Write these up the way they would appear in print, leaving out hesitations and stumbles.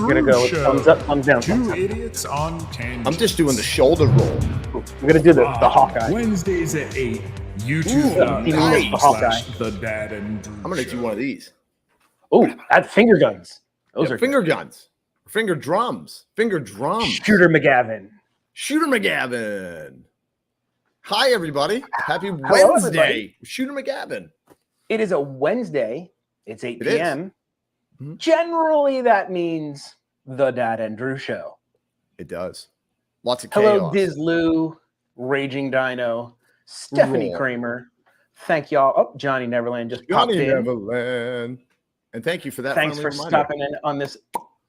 gonna go with thumbs up, thumbs down. Two idiots on tangent. I'm just doing the shoulder roll. We're gonna do the Hawkeye. Wednesdays at 8. YouTube. nice. The Hawkeye. The Dad and Drew I'm gonna do one of these. Oh, add finger guns. Those are finger guns, finger drums, Shooter McGavin. Shooter McGavin. Hi everybody. Happy Hello, Wednesday. everybody. Shooter McGavin. It is a Wednesday. It's 8 It is. p.m. Mhm. Generally, that means the Dad and Drew show. It does. Lots of Hello, chaos. Diz Lou, Raging Dino, Stephanie Roar. Kramer. Thank y'all. Oh, Johnny Neverland just popped Johnny in. Neverland. And thank you for that. Thanks for friendly reminder. stopping in on this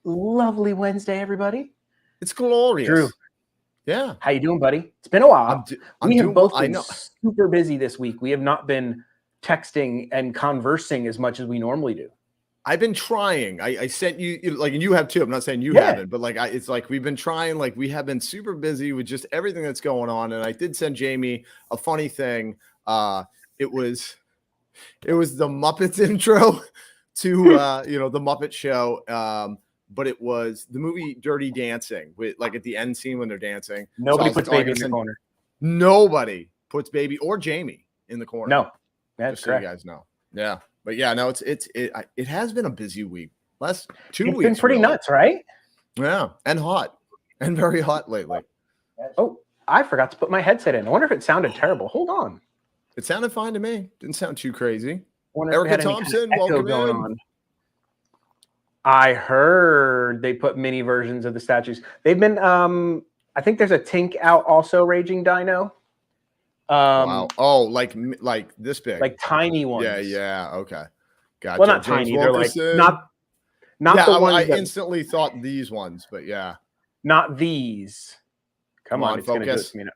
lovely Wednesday, everybody. It's glorious. Drew. Yeah. How you doing, buddy? It's been a while. I'm We have doing both well. I been know. super busy this week. We have not been texting and conversing as much as we normally do. I've been trying. I sent you like, and you have too. I'm not saying you Yeah. haven't, but like, it's like we've been trying. Like, we have been super busy with just everything that's going on. And I did send Jamie a funny thing. It was the Muppets intro to the Muppet Show. But it was the movie Dirty Dancing with like at the end scene when they're dancing. Nobody So I was puts like, baby in the corner. Nobody puts baby or Jamie in the corner. No, that's just so correct. you guys know. Yeah, but yeah, no, it has been a busy week. Last 2 It's weeks. been pretty really. nuts, right? Yeah, and hot, and very hot lately. Oh, I forgot to put my headset in. I wonder if it sounded terrible. Hold on. It sounded fine to me. Didn't sound too crazy. I wonder if we Erica had any kind of Thompson, echo welcome going in. on. I heard they put mini versions of the statues. They've been I think there's a Tink out also, Raging Dino. Wow. Oh, like this big. Like tiny ones. Yeah. Okay. Gotcha. Well, not James tiny. They're like Wilkerson. not Yeah, the ones I that, instantly thought these ones, but yeah. not these. Come on, it's gonna do it focus. to me now.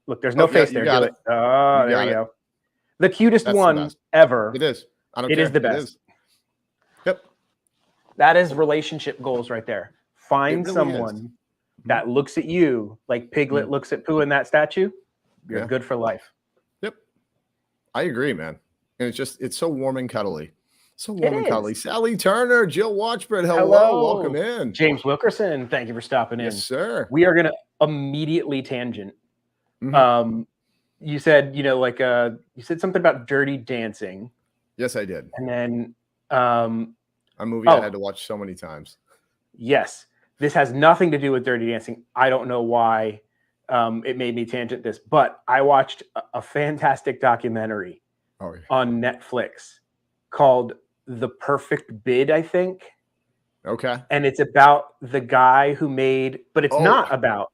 Look, there's no Oh, yeah, face you there. got Do it. it. Oh, You there got we it. go. The cutest That's the one best. ever. It is. I don't It care. is the best. Yep. That is relationship goals right there. Find really someone that looks at you like Piglet looks at Pooh in that statue. You're Yeah. good for life. Yep. I agree, man. And it's so warm and cuddly. So warm and is. cuddly. Sally Turner, Jill Watchford, hello. Hello. Welcome in. James Wilkerson, thank you for stopping in. Yes, sir. We are going to immediately tangent. Mhm. You said, you said something about Dirty Dancing. Yes, I did. And then, A movie I had to watch so many times. yes, this has nothing to do with Dirty Dancing. I don't know why it made me tangent this, but I watched a fantastic documentary Oh, yeah. on Netflix called The Perfect Bid, I think. Okay. And it's about the guy who made, but it's not about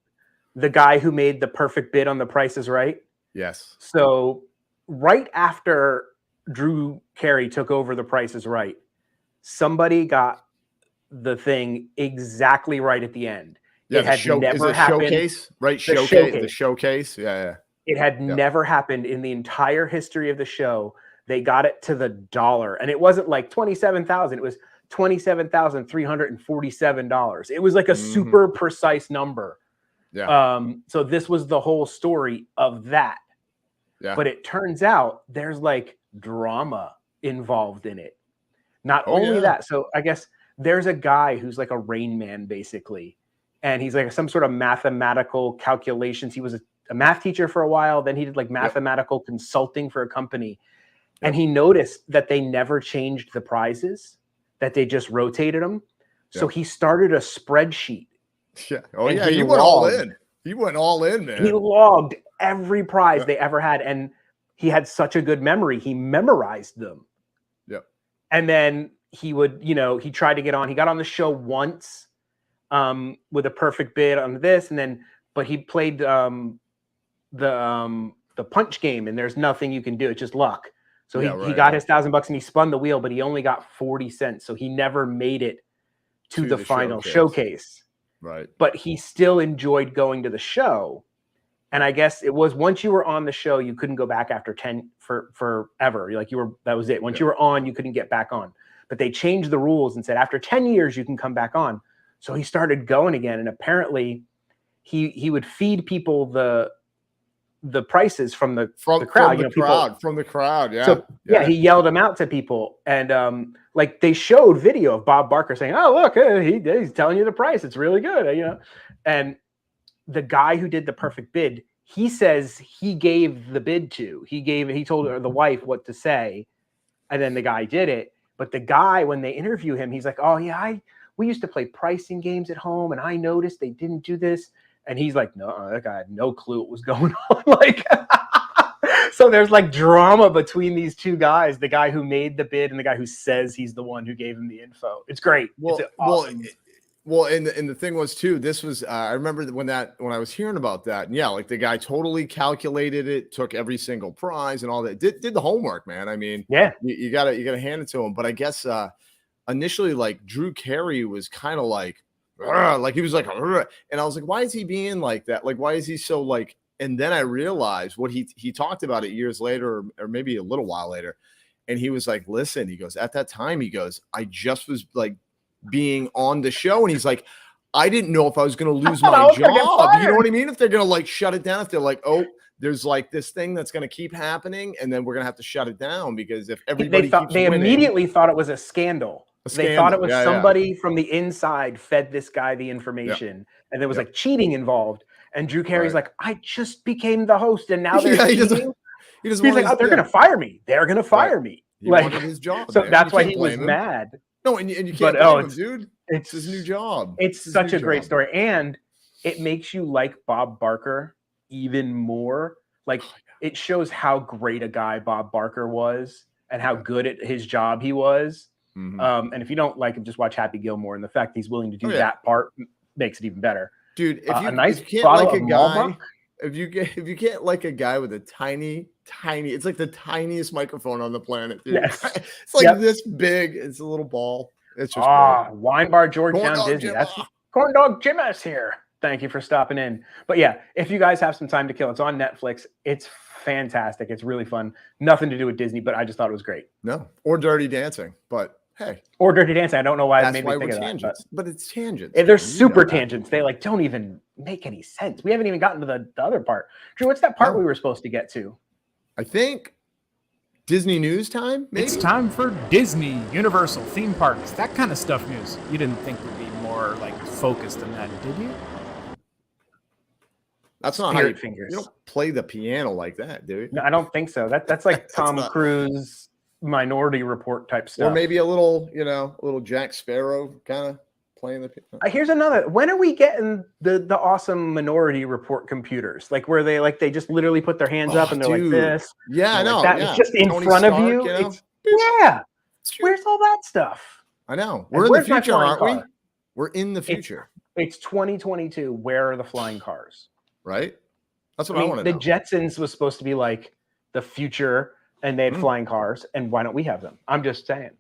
the guy who made The Perfect Bid on The Price is Right. Yes. So right after Drew Carey took over The Price is Right, somebody got the thing exactly right at the end. Yeah, it had never happened. Showcase, right? The The showcase. Yeah. It had never happened in the entire history of the show. They got it to the dollar, and it wasn't like 27,000. It was $27,347. It was like a super precise number. Yeah. So this was the whole story of that. Yeah. But it turns out there's like drama involved in it. Not only that, so I guess there's a guy who's like a Rain Man basically, and he's like some sort of mathematical calculations. He was a math teacher for a while, then he did like mathematical consulting for a company, and he noticed that they never changed the prizes, that they just rotated them. So he started a spreadsheet. Yeah. Oh, And yeah. he He went all logged. in. He went all in, man. He logged every prize they ever had, and he had such a good memory. He memorized them. Yep. And then he would, he tried to get on. He got on the show once with a perfect bid on this, and then, but he played the punch game, and there's nothing you can do. It's just luck. So he got his $1,000 and he spun the wheel, but he only got 40 cents. So he never made it to the final showcase. Right. But he still enjoyed going to the show. And I guess it was once you were on the show, you couldn't go back after 10 forever. That was it. Once you were on, you couldn't get back on. But they changed the rules and said after 10 years, you can come back on. So he started going again. And apparently he would feed people the prices from the crowd. From the crowd. Yeah. So he yelled them out to people, and like they showed video of Bob Barker saying, "Oh, look, he's telling you the price. It's really good," And the guy who did the perfect bid, he says he gave the bid to. He told the wife what to say, and then the guy did it. But the guy, when they interview him, he's like, "Oh yeah, we used to play pricing games at home, and I noticed they didn't do this." And he's like, "No, that guy had no clue what was going on." Like, so there's like drama between these two guys: the guy who made the bid and the guy who says he's the one who gave him the info. It's great. It's awesome. And the thing was too, this was I remember when I was hearing about that, and like the guy totally calculated it, took every single prize and all that, did the homework, man. I mean, you gotta hand it to him. But I guess initially, like Drew Carey was kind of like he was like, and I was like, why is he being like that? Like, why is he so like? And then I realized what he talked about it years later, or maybe a little while later, and he was like, listen, he goes, at that time, he goes, I just was like being on the show, and he's like, I didn't know if I was going to lose my job. You know what I mean? If they're going to like shut it down, if they're like, oh, there's like this thing that's going to keep happening, and then we're going to have to shut it down, because if everybody they immediately thought it was a scandal. They thought it was somebody from the inside fed this guy the information, and there was like cheating involved. And Drew Carey's like, I just became the host, and now they're cheating. He's like, oh, they're going to fire me. They're going to fire me. He wanted his job. So that's why he was mad. No, and you can't blame him, dude. It's his new job. It's such a great story, and it makes you like Bob Barker even more. Like, it shows how great a guy Bob Barker was and how good at his job he was. And if you don't like him, just watch Happy Gilmore, and the fact he's willing to do that part makes it even better. Dude, if you can't like a guy, if you can't like a guy with a tiny, it's like the tiniest microphone on the planet, dude. Yes. It's like this big. It's a little ball. It's just Wine Bar Georgetown Disney. That's Corn Dog Jim is here. Thank you for stopping in. But yeah, if you guys have some time to kill, it's on Netflix. It's fantastic. It's really fun. Nothing to do with Disney, but I just thought it was great. No, or Dirty Dancing, but hey. Or Dirty Dancing. I don't know why it made me think of that. But it's tangents. They're super tangents. They like don't even make any sense. We haven't even gotten to the other part. Drew, what's that part we were supposed to get to? I think Disney news time. Maybe? It's time for Disney, Universal, theme parks, that kind of stuff news. You didn't think we'd be more like focused than that, did you? That's not Spirit fingers. You don't play the piano like that, dude. No, I don't think so. That's like Tom Cruise Minority Report type stuff. Or maybe a little Jack Sparrow kind of playing the piano. Here's another. When are we getting the awesome Minority Report computers? Like where they just literally put their hands up and they're like this. Yeah, I know. Like it's just in front of you. Where's all that stuff? I know. We're in the future, aren't we? We're in the future. It's 2022. Where are the flying cars? Right? That's what I want to know. The Jetsons was supposed to be like the future, and they had flying cars, and why don't we have them? I'm just saying.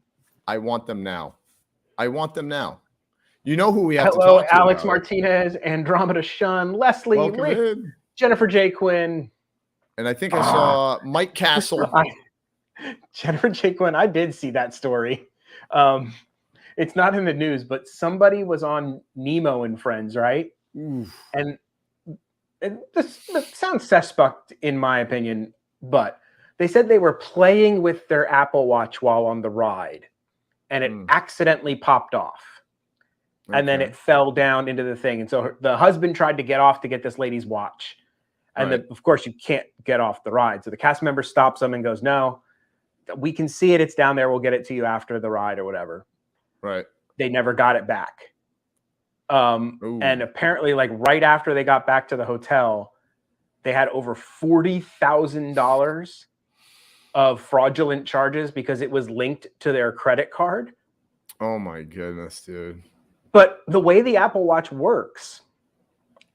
I want them now. You know who we have Hello, to talk to Alex about. Martinez, Andromeda Shun, Leslie, Rick, Jennifer J. Quinn. And I think I saw Mike Castle. Jennifer J. Quinn, I did see that story. It's not in the news, but somebody was on Nemo and Friends, right? Oof. And this sounds suspect in my opinion, but they said they were playing with their Apple Watch while on the ride, and it accidentally popped off. And then it fell down into the thing. And so the husband tried to get off to get this lady's watch. And of course, you can't get off the ride. So the cast member stops them and goes, no, we can see it. It's down there. We'll get it to you after the ride or whatever. Right. They never got it back. And apparently, like right after they got back to the hotel, they had over $40,000 of fraudulent charges because it was linked to their credit card. Oh my goodness, dude. But the way the Apple Watch works,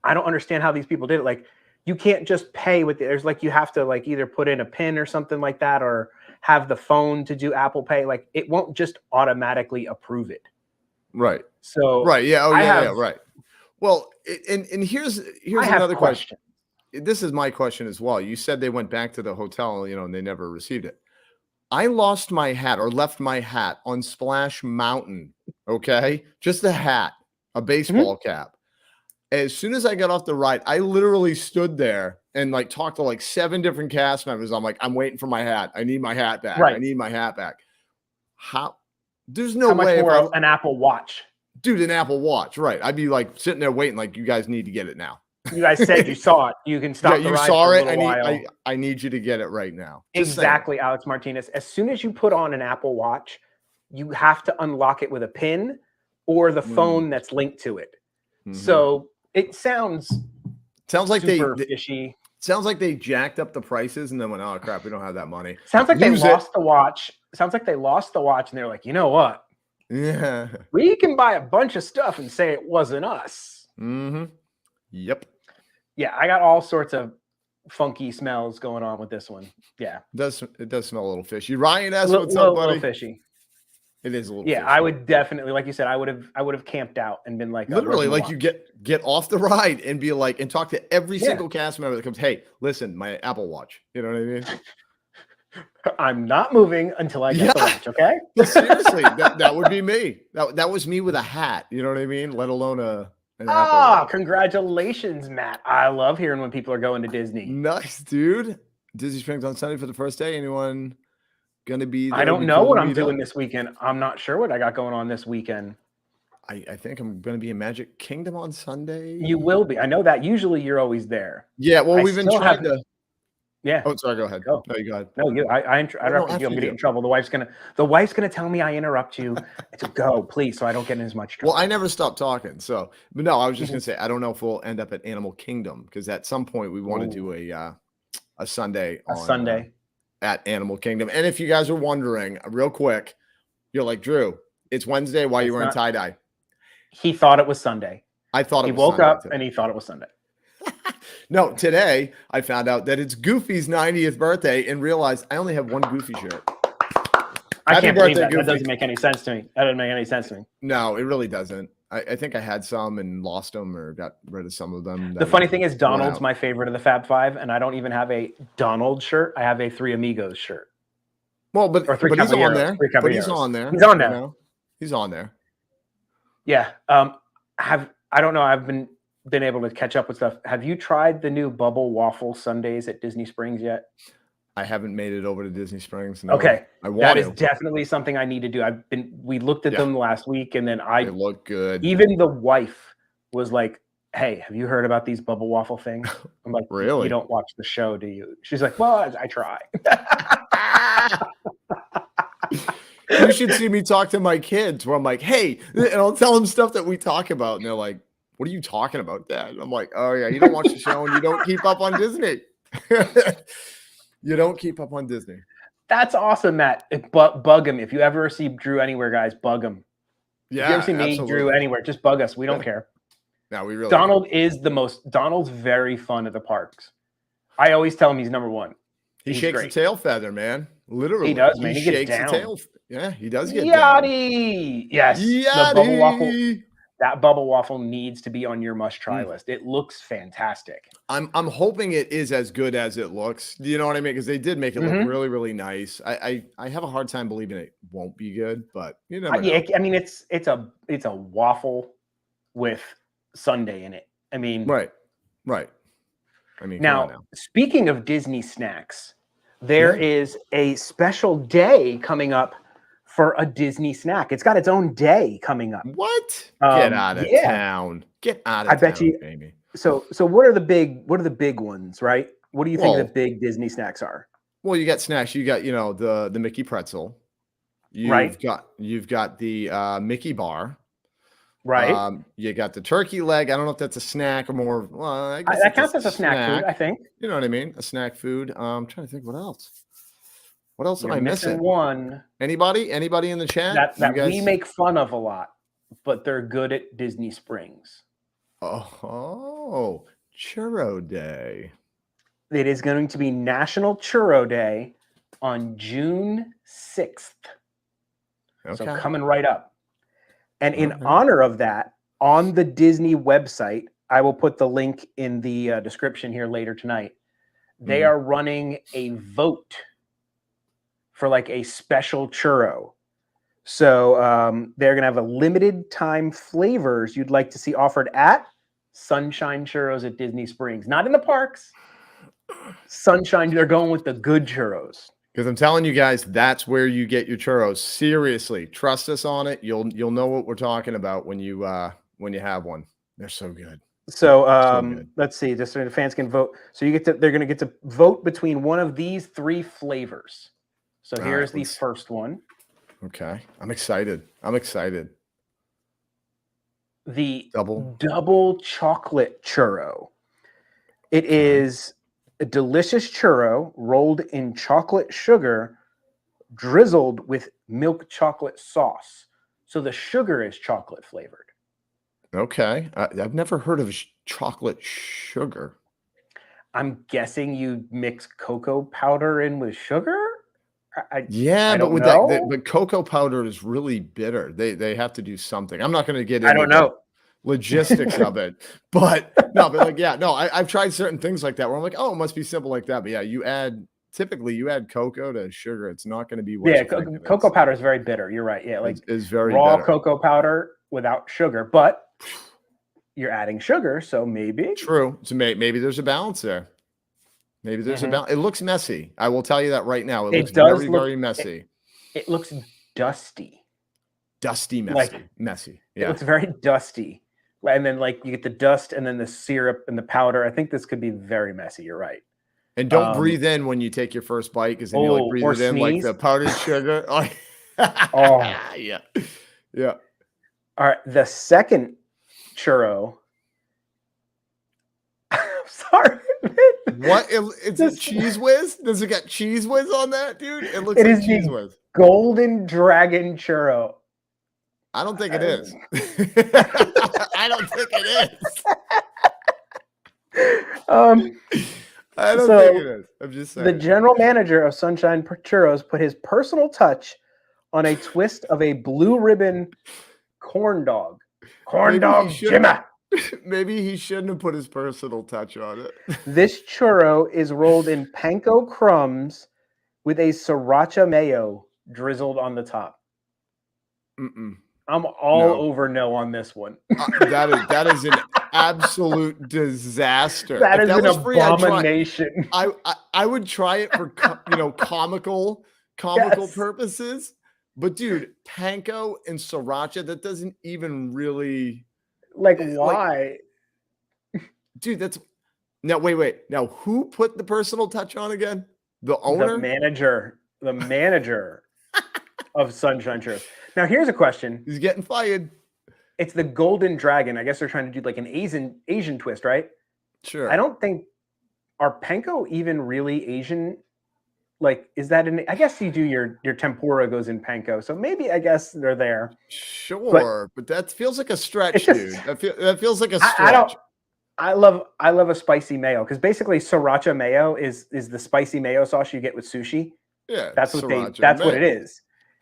I don't understand how these people did it. Like, you can't just pay with it. There's like, you have to like either put in a PIN or something like that, or have the phone to do Apple Pay. Like, it won't just automatically approve it. Right. So right. Yeah. Oh, yeah. Right. Well, and here's another question. This is my question as well. You said they went back to the hotel, and they never received it. I lost my hat or left my hat on Splash Mountain. Okay. Just a hat, a baseball cap. As soon as I got off the ride, I literally stood there and like talked to like 7 different cast members. I'm like, I'm waiting for my hat. I need my hat back. Right. I need my hat back. How? There's no How much way. more an Apple Watch? Dude, an Apple Watch. Right. I'd be like sitting there waiting. Like, you guys need to get it now. You guys said you saw it. You can stop. Yeah, you saw it. I need you to get it right now. Just exactly, saying. Alex Martinez. As soon as you put on an Apple Watch, you have to unlock it with a PIN or the phone that's linked to it. So it sounds like super fishy. Sounds like they jacked up the prices and then went, oh crap, we don't have that money. Sounds like they lost the watch. Sounds like they lost the watch and they're like, you know what? Yeah. We can buy a bunch of stuff and say it wasn't us. Yep. Yeah, I got all sorts of funky smells going on with this one. Yeah. It does smell a little fishy. Ryan S, what's up, buddy? A little fishy. It is a little fishy. I would definitely, like you said, I would have camped out and been like, literally, like you get off the ride and be like, and talk to every single cast member that comes, hey, listen, my Apple Watch. You know what I mean? I'm not moving until I get the watch, okay? Seriously, that would be me. That was me with a hat. You know what I mean? Let alone an Apple Watch. Congratulations, Matt. I love hearing when people are going to Disney. Nice, dude. Disney Springs on Sunday for the first day. Anyone gonna be there? I don't know what I'm doing this weekend. I'm not sure what I got going on this weekend. I think I'm gonna be in Magic Kingdom on Sunday. You will be. I know that. Usually you're always there. Yeah, well, we've been trying to. Yeah. Oh, sorry. Go ahead. Go. No, you go ahead. No, I interrupted you. I'm gonna get in trouble. The wife's gonna tell me I interrupt you. To go, please, so I don't get in as much trouble. Well, I never stopped talking. So, but no, I was just gonna say I don't know if we'll end up at Animal Kingdom because at some point we want to do a Sunday at Animal Kingdom. And if you guys are wondering, real quick, you're like, Drew, it's Wednesday. Why you wearing tie dye? He thought it was Sunday. I thought he woke up and he thought it was Sunday. No, today I found out that it's Goofy's 90th birthday and realized I only have one Goofy shirt. I can't believe that. Goofy. That doesn't make any sense to me. That doesn't make any sense to me. No, it really doesn't. I think I had some and lost them or got rid of some of them. The funny thing is Donald's my favorite of the Fab Five, and I don't even have a Donald shirt. I have a Three Amigos shirt. Well, but he's on there. But he's on there. He's on there. You know? He's on there. Yeah. I don't know. I've been able to catch up with stuff. Have you tried the new bubble waffle sundaes at Disney Springs yet? I haven't made it over to Disney Springs. No. Okay. I want that is definitely something I need to do. We looked at them last week and then they look good. Even the wife was like, hey, have you heard about these bubble waffle things? I'm like, really? You don't watch the show, do you? She's like, well, I try. You should see me talk to my kids where I'm like, hey, and I'll tell them stuff that we talk about. And they're like, what are you talking about, Dad? And I'm like, oh, yeah, you don't watch the show and you don't keep up on Disney. You don't keep up on Disney. That's awesome, Matt. Bug him. If you ever see Drew anywhere, guys, bug him. Yeah, if you ever see me, Drew, anywhere, just bug us. We don't care. No, we really Donald's very fun at the parks. I always tell him he's number one. He shakes the tail feather, man. Literally. He does, man. He shakes gets down. The tail. Yeah, he does get Yachty! down. Yes. Yachty! The bubble waffle. That bubble waffle needs to be on your must-try list. It looks fantastic. I'm hoping it is as good as it looks. Do you know what I mean? Because they did make it look really, really nice. I have a hard time believing it won't be good, but you know. Yeah, I mean it's a waffle with sundae in it. I mean, right. I mean, now speaking of Disney snacks, there is a special day coming up for a Disney snack. It's got its own day coming up. What? Get out of town. Get out of town. I bet you, baby. So what are the big ones, right? What do you think the big Disney snacks are? Well, you got snacks. You got, the Mickey pretzel. You've got the Mickey bar. Right. You got the turkey leg. I don't know if that's a snack or more. Well, I guess that counts as a snack food, I think. You know what I mean? A snack food. I'm trying to think what else. What else am I missing? One. Anybody in the chat? That we make fun of a lot, but they're good at Disney Springs. Oh, Churro Day. It is going to be National Churro Day on June 6th. Okay. So coming right up. And in honor of that, on the Disney website, I will put the link in the description here later tonight. They are running a vote for like a special churro. So they're going to have a limited time flavors you'd like to see offered at Sunshine Churros at Disney Springs. Not in the parks, Sunshine, they're going with the good churros. Because I'm telling you guys, that's where you get your churros. Seriously, trust us on it. You'll know what we're talking about when you have one. They're so good. So good. let's see. Just so the fans can vote. So they're going to get to vote between one of these 3 flavors. So here's the first one. Okay, I'm excited. The double chocolate churro. It is a delicious churro rolled in chocolate sugar, drizzled with milk chocolate sauce. So the sugar is chocolate flavored. Okay. I've never heard of chocolate sugar. I'm guessing you mix cocoa powder in with sugar? But cocoa powder is really bitter. They have to do something. I'm not going to get into the logistics of it. But I've tried certain things like that where I'm like, oh, it must be simple like that. But yeah, typically you add cocoa to sugar. It's not going to be cocoa powder is very bitter. You're right. Yeah, like it's very raw bitter. Cocoa powder without sugar, but you're adding sugar, so maybe. True. So maybe there's a balance there. Maybe there's a balance. It looks messy. I will tell you that right now. It looks very messy. It looks dusty. Dusty, messy. Yeah. It looks very dusty. And then like you get the dust and then the syrup and the powder. I think this could be very messy. You're right. And don't breathe in when you take your first bite because then you like breathe it in like the powdered sugar. Oh, yeah. Yeah. All right. The second churro. I'm sorry. What? It's a Cheese Whiz? Does it got Cheese Whiz on that, dude? It looks like Cheese Whiz. Golden Dragon churro. I don't think it is. I don't think it is. I don't think it is. I'm just saying. The general manager of Sunshine Churros put his personal touch on a twist of a blue ribbon corn dog. Corn dog Jimmy. Maybe he shouldn't have put his personal touch on it. This churro is rolled in panko crumbs with a sriracha mayo drizzled on the top. I'm all over no on this one. That is an absolute disaster. That is an abomination. I would try it for comical purposes, but dude, panko and sriracha, that doesn't even really why? Dude, that's now wait. Now who put the personal touch on again? The owner? The manager of Sunshine Churros. Now here's a question. He's getting fired. It's the Golden Dragon. I guess they're trying to do like an Asian twist, right? Sure. I don't think are panko even really Asian. Like, is that I guess you do your tempura goes in panko, so maybe I guess they're there. Sure, but that feels like a stretch, dude. That feels like a stretch. I love a spicy mayo because basically sriracha mayo is the spicy mayo sauce you get with sushi. Yeah, that's what it is.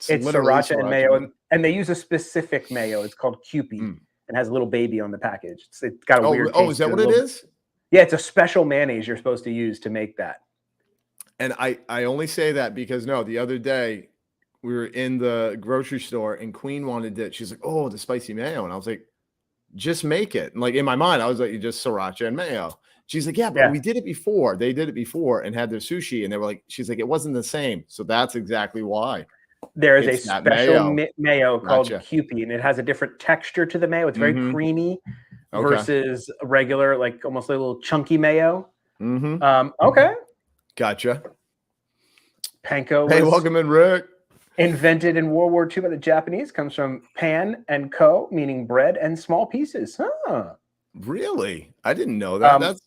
It's sriracha and mayo, and they use a specific mayo. It's called Kewpie and has a little baby on the package. It's got a weird taste. Oh, is that what it is? Yeah, it's a special mayonnaise you're supposed to use to make that. And I only say that because the other day we were in the grocery store and Queen wanted it. She's like, oh, the spicy mayo. And I was like, just make it. And like in my mind, I was like, you just sriracha and mayo. She's like, yeah, but we did it before. They did it before and had their sushi. And they were like, she's like, it wasn't the same. So that's exactly why. There is a special mayo called Kewpie, and it has a different texture to the mayo. It's very creamy versus regular, like almost like a little chunky mayo. Okay. Gotcha. Panko. Hey, welcome in, Rick. Invented in World War II by the Japanese, comes from pan and ko, meaning bread and small pieces. Huh. Really? I didn't know that.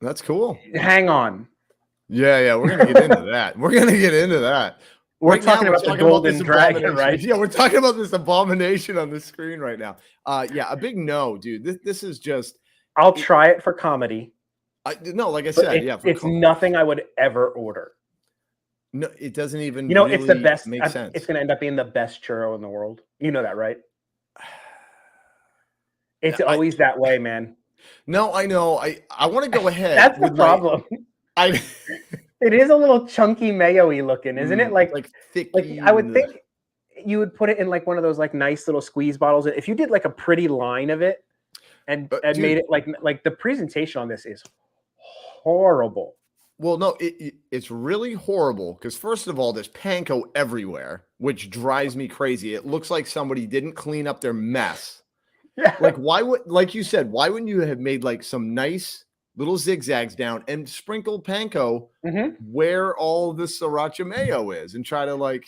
That's cool. Hang on. Yeah, we're gonna get into that. We're talking about the Golden Dragon, right? Yeah, we're talking about this abomination on the screen right now. A big no, dude. This is just. I'll try it for comedy. Like I said, it's nothing I would ever order. No, it doesn't even. Really it's the best. Make sense. It's going to end up being the best churro in the world. You know that, right? It's always that way, man. No, I know. I want to go ahead. That's the problem. It is a little chunky mayo-y looking, isn't it? Like thick. Like I would think you would put it in like one of those like nice little squeeze bottles. If you did like a pretty line of it and made it like the presentation on this is horrible. Well, no, it's really horrible because first of all, there's panko everywhere, which drives me crazy. It looks like somebody didn't clean up their mess. Yeah. Like, like you said, why wouldn't you have made like some nice little zigzags down and sprinkled panko where all the sriracha mayo is and try to like.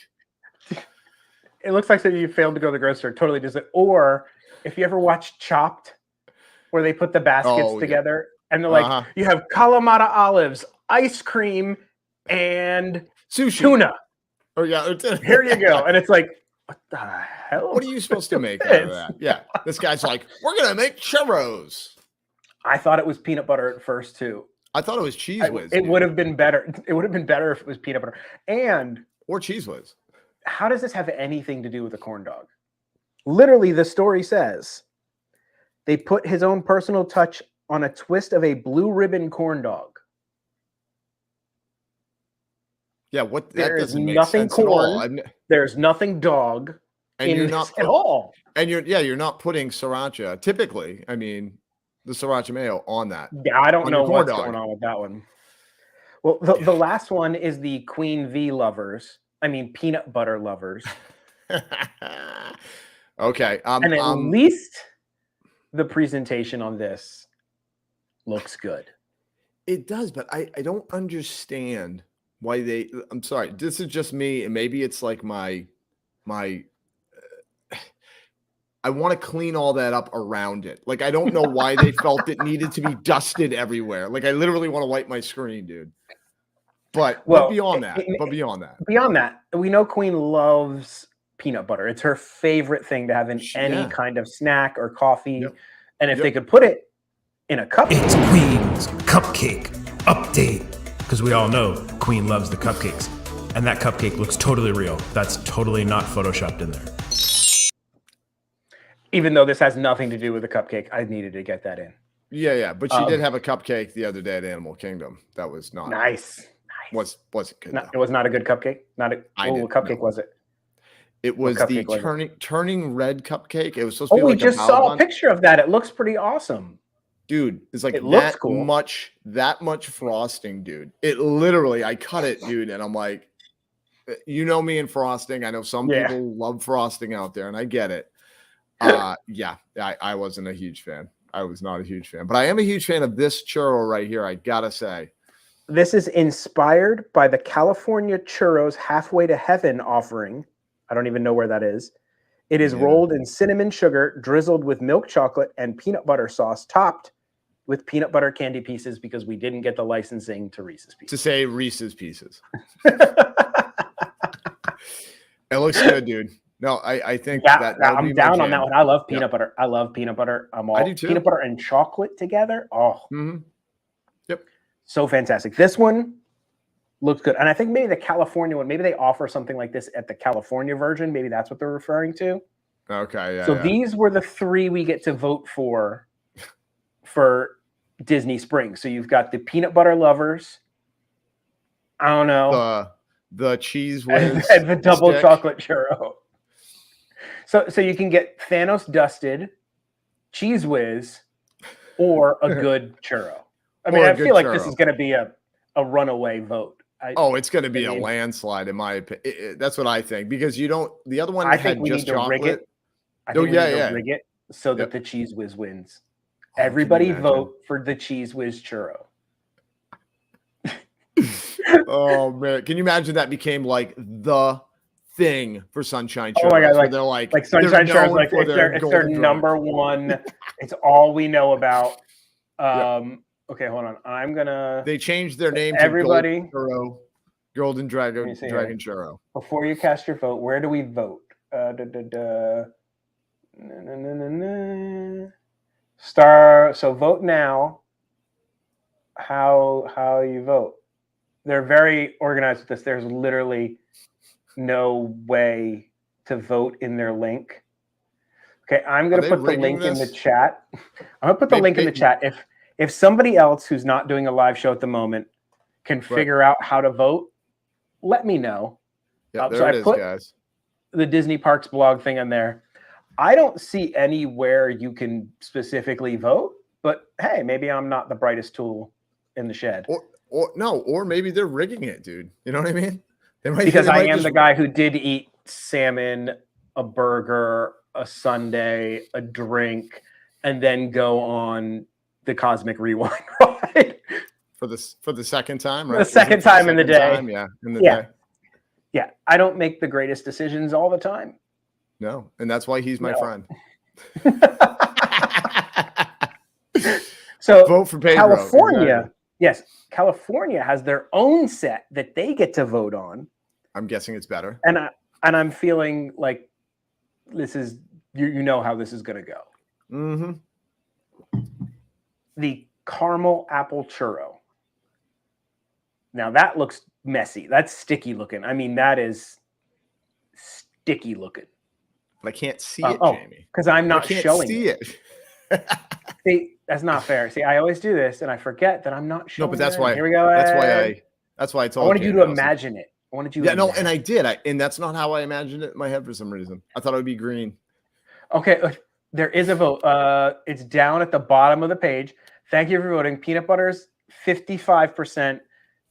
It looks like you failed to go to the grocery store. Totally does it. Or if you ever watch Chopped, where they put the baskets together and they're like, you have Kalamata olives, ice cream, and sushi. Tuna. Oh, yeah. Here you go. And it's like, what the hell? What are you supposed to make out of that? Yeah. This guy's like, we're going to make churros. I thought it was peanut butter at first, too. I thought it was Cheese Whiz. It would have been better. It would have been better if it was peanut butter. Or Cheese Whiz. How does this have anything to do with a corn dog? Literally, the story says they put his own personal touch on a twist of a blue ribbon corn dog. Yeah, there is nothing corn. There's nothing dog. And you're not at all. And you're not putting sriracha. Typically, I mean, the sriracha mayo on that. Yeah, I don't know what's going on with that one. Well, the last one is the Queen V lovers. I mean, peanut butter lovers. Okay. And at least the presentation on this looks good. It does, but I don't understand why I'm sorry, this is just me, and maybe it's like my I want to clean all that up around it. Like, I don't know why they felt it needed to be dusted everywhere. Like, I literally want to wipe my screen, dude. But beyond that, we know Queen loves peanut butter. It's her favorite thing to have in any kind of snack or coffee. Yep. And if they could put it in a cup. It's Queen's cupcake update. Because we all know Queen loves the cupcakes. And that cupcake looks totally real. That's totally not photoshopped in there. Even though this has nothing to do with the cupcake, I needed to get that in. Yeah. But she did have a cupcake the other day at Animal Kingdom. That was not nice. Was it good? It was not a good cupcake. What cupcake was it? It was the turning red cupcake. It was supposed to be like we just saw a picture of that. It looks pretty awesome. Dude, it's like that much frosting, dude. It literally, I cut it, dude, and I'm like, you know me and frosting. I know some people love frosting out there, and I get it. I wasn't a huge fan. I was not a huge fan, but I am a huge fan of this churro right here. I gotta say, this is inspired by the California Churros Halfway to Heaven offering. I don't even know where that is. It is rolled in cinnamon sugar, drizzled with milk chocolate and peanut butter sauce, topped with peanut butter candy pieces because we didn't get the licensing to Reese's Pieces. To say Reese's Pieces. It looks good, dude. No, I think I'm down on that one. I love peanut butter. I love peanut butter. I do too. Peanut butter and chocolate together. Oh, yep. So fantastic. This one looks good. And I think maybe the California one, maybe they offer something like this at the California version. Maybe that's what they're referring to. Okay. Yeah. So these were the three we get to vote for Disney Springs. So you've got the peanut butter lovers. I don't know. The cheese whiz and the double chocolate churro. So you can get Thanos dusted, cheese whiz, or a good churro. I mean, I feel like this is going to be a runaway vote. It's going to be a landslide in my opinion. That's what I think, because the other one had just chocolate. Rig it. I think we need to rig it so that the cheese whiz wins. Everybody vote for the cheese whiz churro. Oh man, can you imagine that became like the thing for Sunshine Churros? Oh my god, they're like Sunshine Churros, like it's their number one. It's all we know about. Okay, hold on. They changed their name to Golden Dragon Churro. Before you cast your vote, where do we vote? So vote now. How you vote? They're very organized with this. There's literally no way to vote in their link. Okay, I'm going to put the link in the chat. I'm going to put the link in the chat. If somebody else who's not doing a live show at the moment can figure out how to vote, let me know. Yeah, there it is, guys. The Disney Parks blog thing in there. I don't see anywhere you can specifically vote, but hey, maybe I'm not the brightest tool in the shed. Or maybe they're rigging it, dude. You know what I mean? Because I am the guy who did eat salmon, a burger, a sundae, a drink, and then go on the Cosmic Rewind ride. For the second time, right? The second time in the day. Yeah, in the day. Yeah, I don't make the greatest decisions all the time. No, and that's why he's my friend. So vote for Pedro. California, exactly. Yes, California has their own set that they get to vote on. I'm guessing it's better. And I'm feeling like this is you know how this is going to go. Mm-hmm. The caramel apple churro. Now that looks messy. That's sticky looking. I mean, that is sticky looking. But I can't see it, Jamie. Because I'm not showing it. See, that's not fair. See, I always do this and I forget that I'm not showing. No, but that's why. Here we go. That's why I told you. I wanted you to imagine it. I wanted you. Yeah, no, and I did. And that's not how I imagined it in my head for some reason. I thought it would be green. Okay, there is a vote. It's down at the bottom of the page. Thank you for voting. Peanut butter's 55%.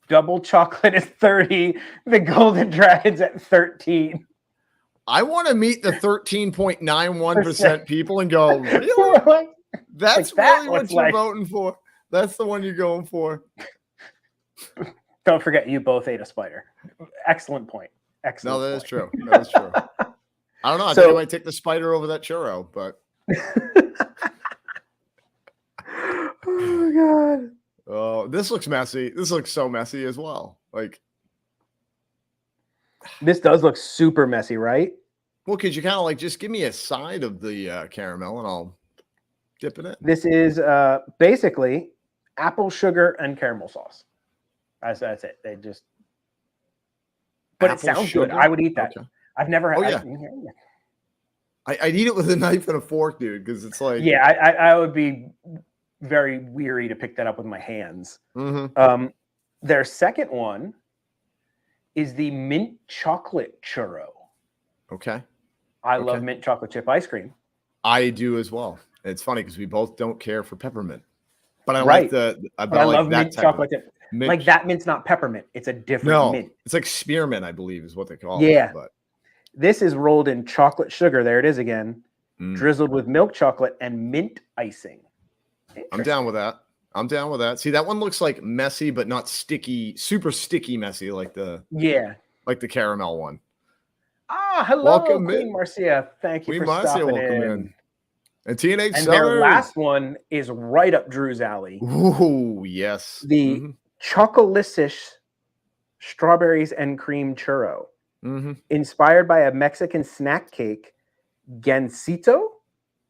Double chocolate is 30. The golden dragon's at 13. I want to meet the 13.91% people and go, really? That's really what you're voting for. That's the one you're going for. Don't forget, you both ate a spider. Excellent point. Excellent. No, that is true. That is true. I don't know. I think I might take the spider over that churro, but. Oh, God. Oh, this looks messy. This looks so messy as well. Like, this does look super messy, right? Well, could you kind of like just give me a side of the caramel and I'll dip it in? This is basically apple sugar and caramel sauce. That's it. They just. But apple it sounds sugar? Good. I would eat that. Okay. I've never had. Oh, yeah. I'd eat it with a knife and a fork, dude, because it's like. Yeah, I would be very weary to pick that up with my hands. Mm-hmm. Their second one is the mint chocolate churro. Okay. I love mint chocolate chip ice cream. I do as well. It's funny because we both don't care for peppermint, but I like I love mint chocolate chip. Like that mint's not peppermint; it's a different mint. It's like spearmint, I believe, is what they call it. Yeah, but this is rolled in chocolate sugar. There it is again, drizzled with milk chocolate and mint icing. I'm down with that. See, that one looks like messy, but not sticky, super sticky messy, like the caramel one. Ah, hello, welcome Queen Marcia. Thank you for stopping in. And TNH and Summers. Their last one is right up Drew's alley. Ooh, yes. The Chocolicious strawberries and cream churro, inspired by a Mexican snack cake, gansito.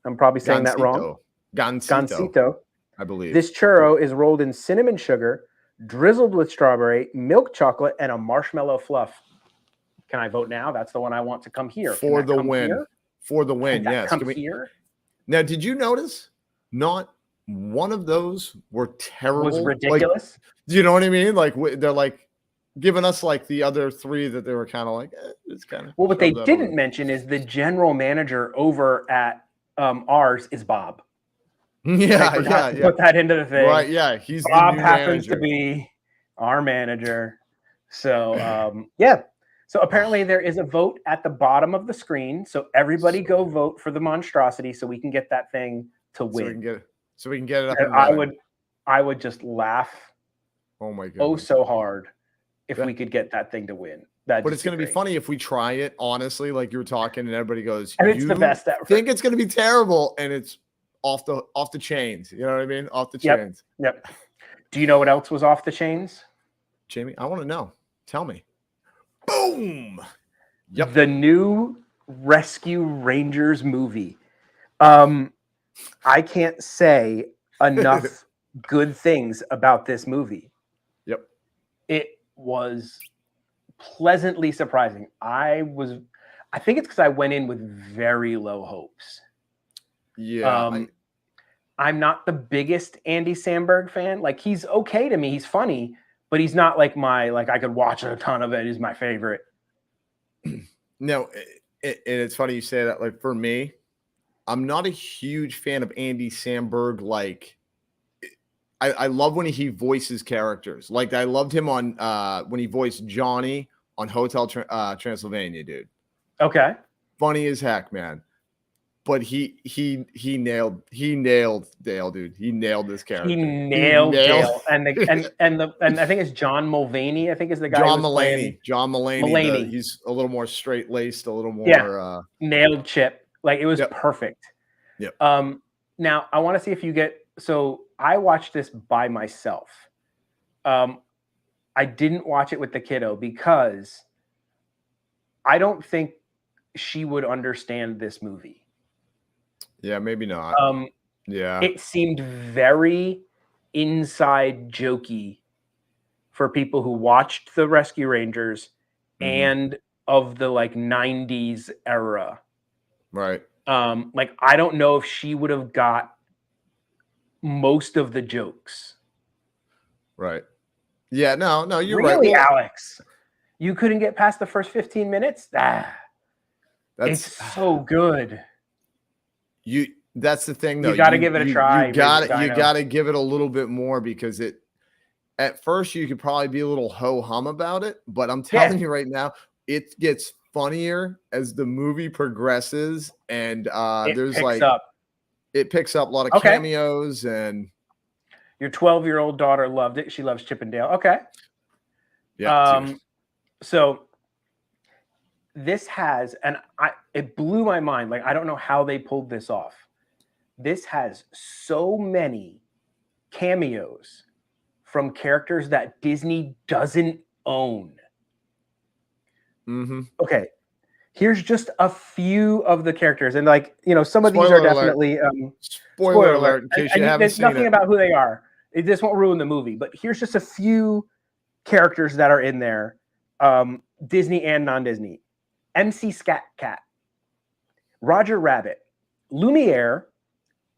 I'm probably saying that wrong. Gansito, I believe. This churro is rolled in cinnamon sugar, drizzled with strawberry, milk chocolate, and a marshmallow fluff. Can I vote now? That's the one I want to come here. For the win. Here? For the win, yes. Come here? Now, did you notice not one of those were terrible? Was ridiculous. Do you know what I mean? Like, they're like giving us like the other three that they were kind of like, it's kind of. Well, what they didn't mention is the general manager over at ours is Bob. Yeah. Put that into the thing. Right, yeah. He's Bob happens to be our manager. So, yeah. So apparently there is a vote at the bottom of the screen. So everybody go vote for the monstrosity so we can get that thing to win. So we can get it up. And I would just laugh. Oh my god. Oh, so hard if we could get that thing to win. But it's going to be funny if we try it, honestly, like you were talking and everybody goes, and it's the best ever. Think it's going to be terrible and it's off the chains. You know what I mean? Off the chains. Yep. Do you know what else was off the chains? Jamie, I want to know. Tell me. Boom. Yep. The new Rescue Rangers movie. I can't say enough good things about this movie. Yep. It was pleasantly surprising. I think it's because I went in with very low hopes. Yeah. I'm not the biggest Andy Samberg fan. Like, he's okay to me. He's funny, but he's not like I could watch a ton of it. He's my favorite. No, it's funny you say that. Like, for me, I'm not a huge fan of Andy Samberg. Like, I love when he voices characters. Like I loved him on when he voiced Johnny on Hotel Transylvania, dude. Okay. Funny as heck, man. But he nailed Dale, dude. He nailed this character. He nailed Dale, and I think it's John Mulvaney. I think is the guy. John Mulaney. John Mulaney. He's a little more straight laced, a little more nailed Chip. Like it was Yep. perfect. Yep. Now I want to see if you get. So I watched this by myself. I didn't watch it with the kiddo because I don't think she would understand this movie. Yeah, maybe not. Yeah. It seemed very inside jokey for people who watched the Rescue Rangers and of the like 90s era. Right. Like I don't know if she would have got most of the jokes. Right. Yeah, no, you're really, right. Well, Alex, you couldn't get past the first 15 minutes? It's so good. That's the thing though. You got to give it a try. You got to give it a little bit more because at first you could probably be a little ho-hum about it, but I'm telling you right now, it gets funnier as the movie progresses, and it picks up a lot of cameos, and your 12-year-old daughter loved it. She loves Chip and Dale. Okay. Yeah. So this has, and it blew my mind. Like, I don't know how they pulled this off. This has so many cameos from characters that Disney doesn't own. Okay. Here's just a few of the characters. And like, some of these are definitely spoiler alert in case you haven't seen it. There's nothing about who they are. This won't ruin the movie, but here's just a few characters that are in there. Disney and non-Disney. MC Scat Cat, Roger Rabbit, Lumiere,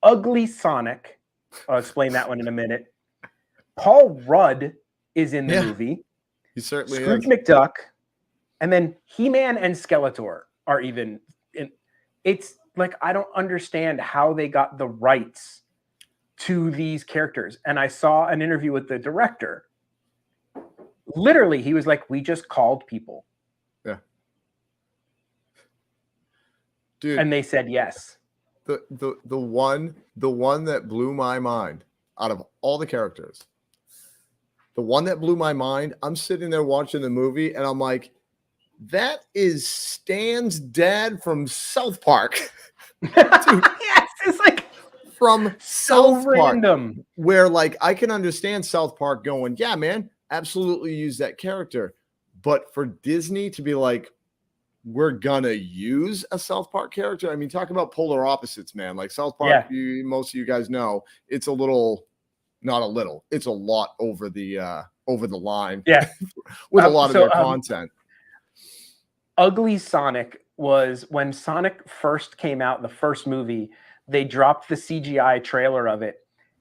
Ugly Sonic. I'll explain that one in a minute. Paul Rudd is in the movie. He certainly Scrooge is. McDuck. And then He-Man and Skeletor are even in. It's like, I don't understand how they got the rights to these characters. And I saw an interview with the director. Literally, he was like, we just called people. Yeah. Dude. And they said yes. The one that blew my mind out of all the characters, the one that blew my mind, I'm sitting there watching the movie and I'm like, that is Stan's dad from South Park. Dude, yes, it's like from so South random. Park, where like I can understand South Park going, yeah, man, absolutely use that character. But for Disney to be like, we're gonna use a South Park character. I mean, talk about polar opposites, man. Like South Park, most of you guys know, it's a little, not a little, it's a lot over the line. Yeah, with a lot of their content. Ugly Sonic was when Sonic first came out, the first movie, they dropped the CGI trailer of it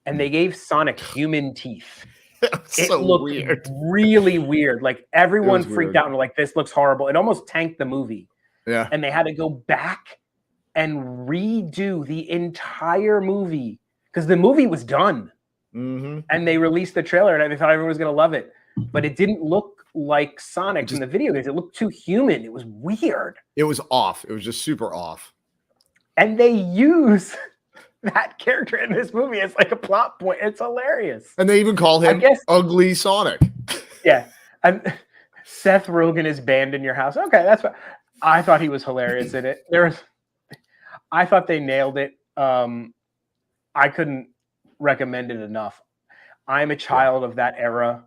and they gave Sonic human teeth. It looked weird. Really weird. Like everyone freaked out and were like, this looks horrible. It almost tanked the movie. Yeah. And they had to go back and redo the entire movie because the movie was done. And they released the trailer and they thought everyone was going to love it. But it didn't look like Sonic in the video games. It looked too human. It was weird. It was off. It was just super off. And they use that character in this movie as like a plot point. It's hilarious. And they even call him Ugly Sonic. Yeah. And Seth Rogen is banned in your house. Okay, that's what I thought. He was hilarious in it. I thought they nailed it. I couldn't recommend it enough. I'm a child of that era.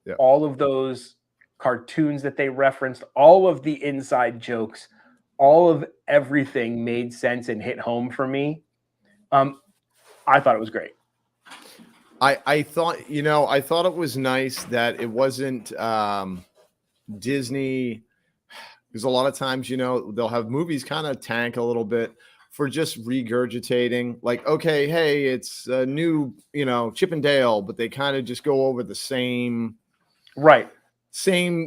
Yeah. All of those cartoons that they referenced, all of the inside jokes, all of everything made sense and hit home for me. I thought it was great. I thought it was nice that it wasn't Disney, because a lot of times, they'll have movies kind of tank a little bit for just regurgitating. Like, okay, hey, it's a new, Chip and Dale, but they kind of just go over the same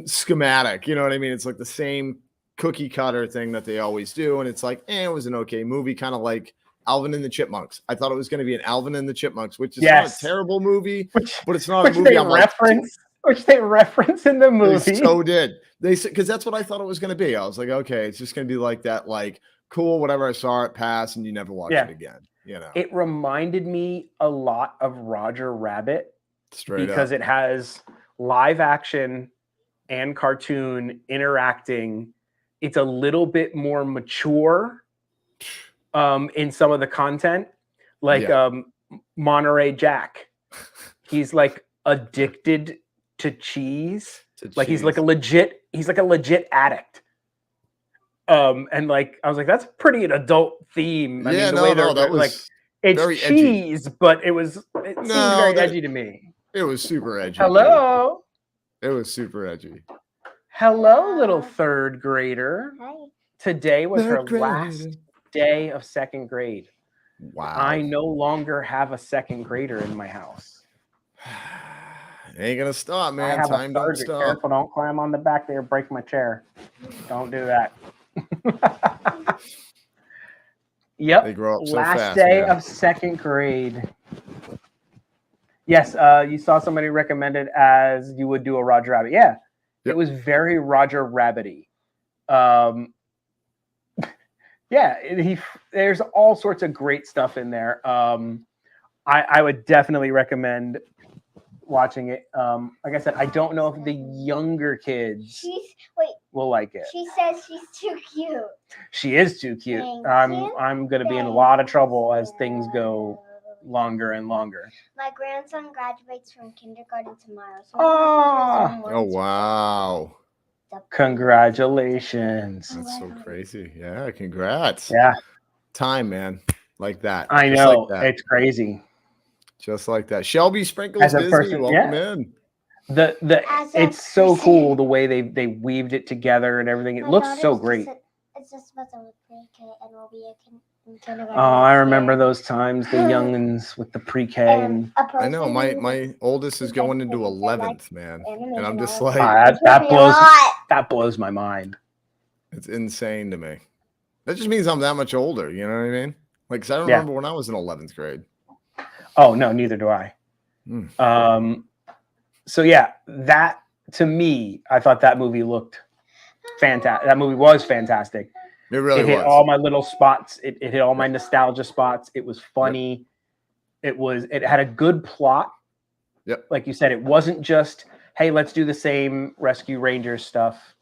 schematic. You know what I mean? It's like the same cookie cutter thing that they always do. And it's like, it was an okay movie, kind of like Alvin and the Chipmunks. I thought it was going to be an Alvin and the Chipmunks, which is not a Yes. terrible movie, Which, but it's not a which movie they I'm like, reference, which they reference in the they movie. so did. They said, because that's what I thought it was going to be. I was like, okay, it's just going to be like that, like cool, whatever. I saw it pass, and you never watch it again. You know, it reminded me a lot of Roger Rabbit because it has live action and cartoon interacting. It's a little bit more mature in some of the content, like Monterey Jack. He's like addicted to cheese. He's like a legit addict. And like I was like, that's pretty an adult theme. I mean, the way that was like, it's cheese, edgy. But it seemed very edgy to me. It was super edgy. Hello. Dude. It was super edgy. Hello, little third grader. Hi. Today was her last day of second grade. Wow. I no longer have a second grader in my house. Ain't gonna stop, man. Time don't stop. Careful, don't climb on the back there, break my chair. Don't do that. Yep. They grow up so last fast, day man. of second grade. Yes, you saw somebody recommended as you would do a Roger Rabbit. Yeah. Yep. It was very Roger Rabbit-y. There's all sorts of great stuff in there. I would definitely recommend watching it. Like I said, I don't know if the younger kids will like it. She says she's too cute. She is too cute. Thank you. I'm gonna be in a lot of trouble as things go longer and longer. My grandson graduates from kindergarten tomorrow. So oh wow. Congratulations. That's so crazy. Yeah, congrats. Yeah. Time, man. Like that. I Just know. like that. It's crazy. Just like that. Shelby Sprinkles Disney, welcome in. It's so cool the way they weaved it together and everything. It looks so great. It's just about to pre-K and we'll be in kindergarten. Oh, I remember those times, the youngins with the pre-K. And I know my oldest is going into 11th, man, and I'm just like that blows my mind. It's insane to me. That just means I'm that much older. You know what I mean? Like, 'cause I don't remember when I was in 11th grade. Oh no, neither do I. So yeah, that to me, I thought that movie looked fantastic. That movie was fantastic. It really hit all my little spots. It hit all my nostalgia spots. It was funny. Yep. It had a good plot. Yep. Like you said, it wasn't just, hey, let's do the same Rescue Rangers stuff.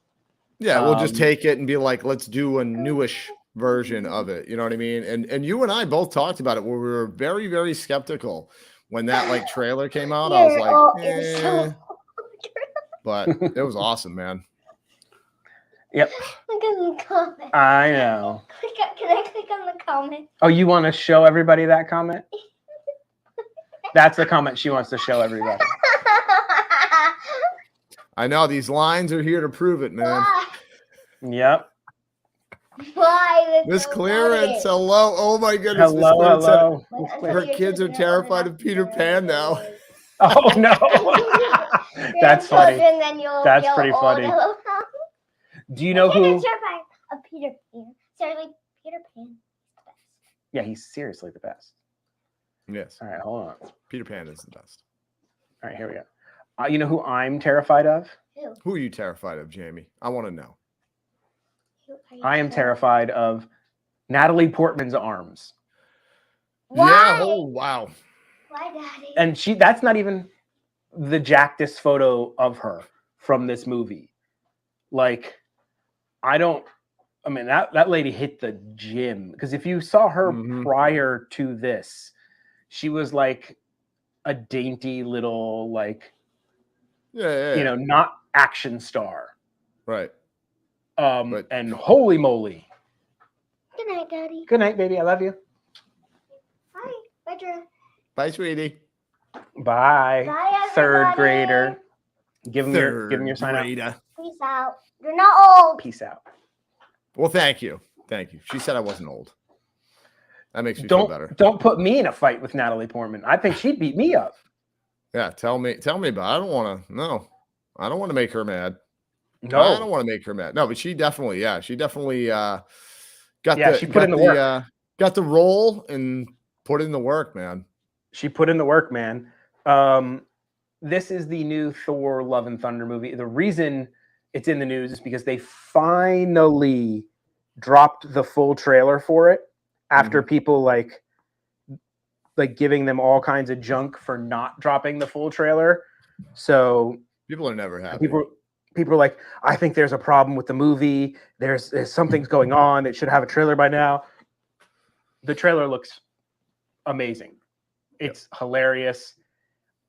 Yeah, we'll just take it and be like, let's do a newish version of it. You know what I mean? And you and I both talked about it where we were very, very skeptical when that like trailer came out. I was like, eh. But it was awesome, man. Yep. Look at the comment. I know. Can I click on the comment? Oh, you want to show everybody that comment? That's the comment she wants to show everybody. I know these lines are here to prove it, man. Yep. Why? Miss Clearance, hello. Oh my goodness. Hello. Her kids are terrified of Peter Pan now. Oh no. That's funny. That's pretty funny. Do you know who? Terrified of Peter Pan. Seriously, Peter Pan. Yeah, he's seriously the best. Yes. All right, hold on. Peter Pan is the best. All right, here we go. You know who I'm terrified of? Who are you terrified of, Jamie? I want to know. I am terrified of Natalie Portman's arms. Why? Yeah. Oh, wow. Why, Daddy? And that's not even the jackest photo of her from this movie. Like, that lady hit the gym. Because if you saw her prior to this, she was like a dainty little, like, not action star. Right. And holy moly. Good night, Daddy. Good night, baby. I love you. Bye. Bye, Drew. Bye, sweetie. Bye. Bye, third everybody. grader. Give him your sign out. Peace out. You're not old. Peace out. Well, thank you. Thank you. She said I wasn't old. That makes me feel better. Don't put me in a fight with Natalie Portman. I think she'd beat me up. Yeah, tell me about it. I don't want to make her mad. No. I don't want to make her mad. No, but she definitely got she put in the work. got the role and put in the work, man. She put in the work, man. This is the new Thor Love and Thunder movie. The reason it's in the news is because they finally dropped the full trailer for it after people like giving them all kinds of junk for not dropping the full trailer. So people are never happy. People are like, I think there's a problem with the movie. There's something's going on. It should have a trailer by now. The trailer looks amazing. It's hilarious.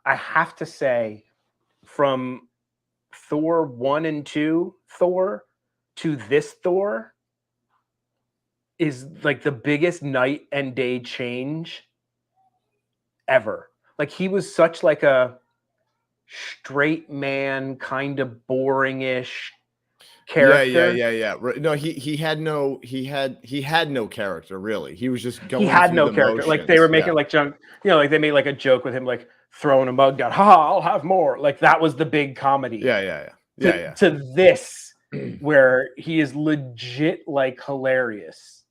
I have to say, from Thor 1 and 2 Thor to this Thor is like the biggest night and day change ever. Like, he was such like a straight man, kind of boringish character. Yeah. No, he had no character really. He was just going. He had no character. Motions. Like, they were making like junk. Like they made like a joke with him, like throwing a mug down. I'll have more. Like, that was the big comedy. Yeah. To this, where he is legit like hilarious.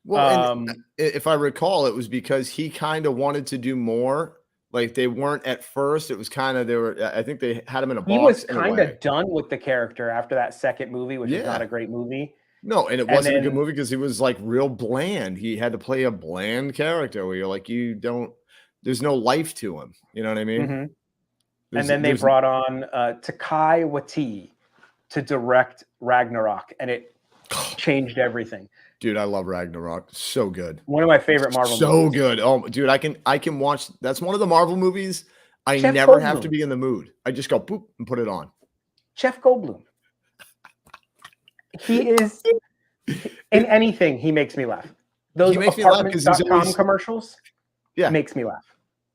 Well, and if I recall, it was because he kind of wanted to do more. Like, they weren't at first. It was kind of I think they had him in a box. He was kind of done with the character after that second movie, which is not a great movie. No, and it wasn't a good movie because he was like real bland. He had to play a bland character where you're like, there's no life to him. You know what I mean? Mm-hmm. And then they brought on Takai Waititi to direct Ragnarok, and it changed everything. Dude, I love Ragnarok. So good. One of my favorite Marvel movies. So good. Oh, dude, I can watch. That's one of the Marvel movies I never have to be in the mood. I just go boop and put it on. Jeff Goldblum. He is in anything. He makes me laugh. Those apartments.com commercials. Yeah, makes me laugh.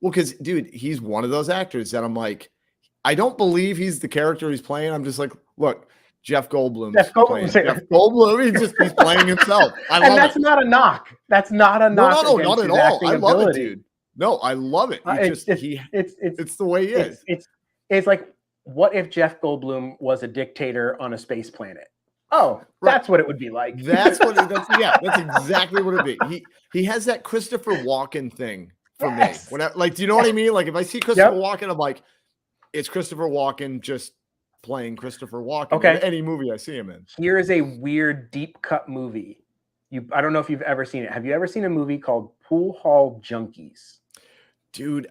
Well, because dude, he's one of those actors that I'm like, I don't believe he's the character he's playing. I'm just like, look. Jeff Goldblum. Jeff Goldblum. He's playing himself. And that's not a knock. That's not a knock. No, not at all. I love it, dude. No, I love it. It's the way he is. It's like, what if Jeff Goldblum was a dictator on a space planet? Oh, that's what it would be like. That's exactly what it'd be. He has that Christopher Walken thing for me. Do you know what I mean? Like, if I see Christopher Walken, I'm like, it's Christopher Walken just playing Christopher Walken in any movie I see him in. Here is a weird deep cut movie. I don't know if you've ever seen it. Have you ever seen a movie called Pool Hall Junkies? Dude,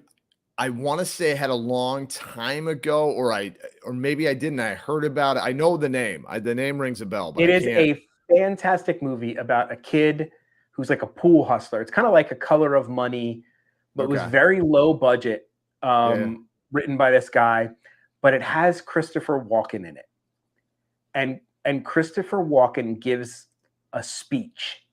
I want to say I had a long time ago, or maybe I didn't. I heard about it. I know the name. The name rings a bell. But it is a fantastic movie about a kid who's like a pool hustler. It's kind of like A Color of Money, but it was very low budget, written by this guy. But it has Christopher Walken in it. And Christopher Walken gives a speech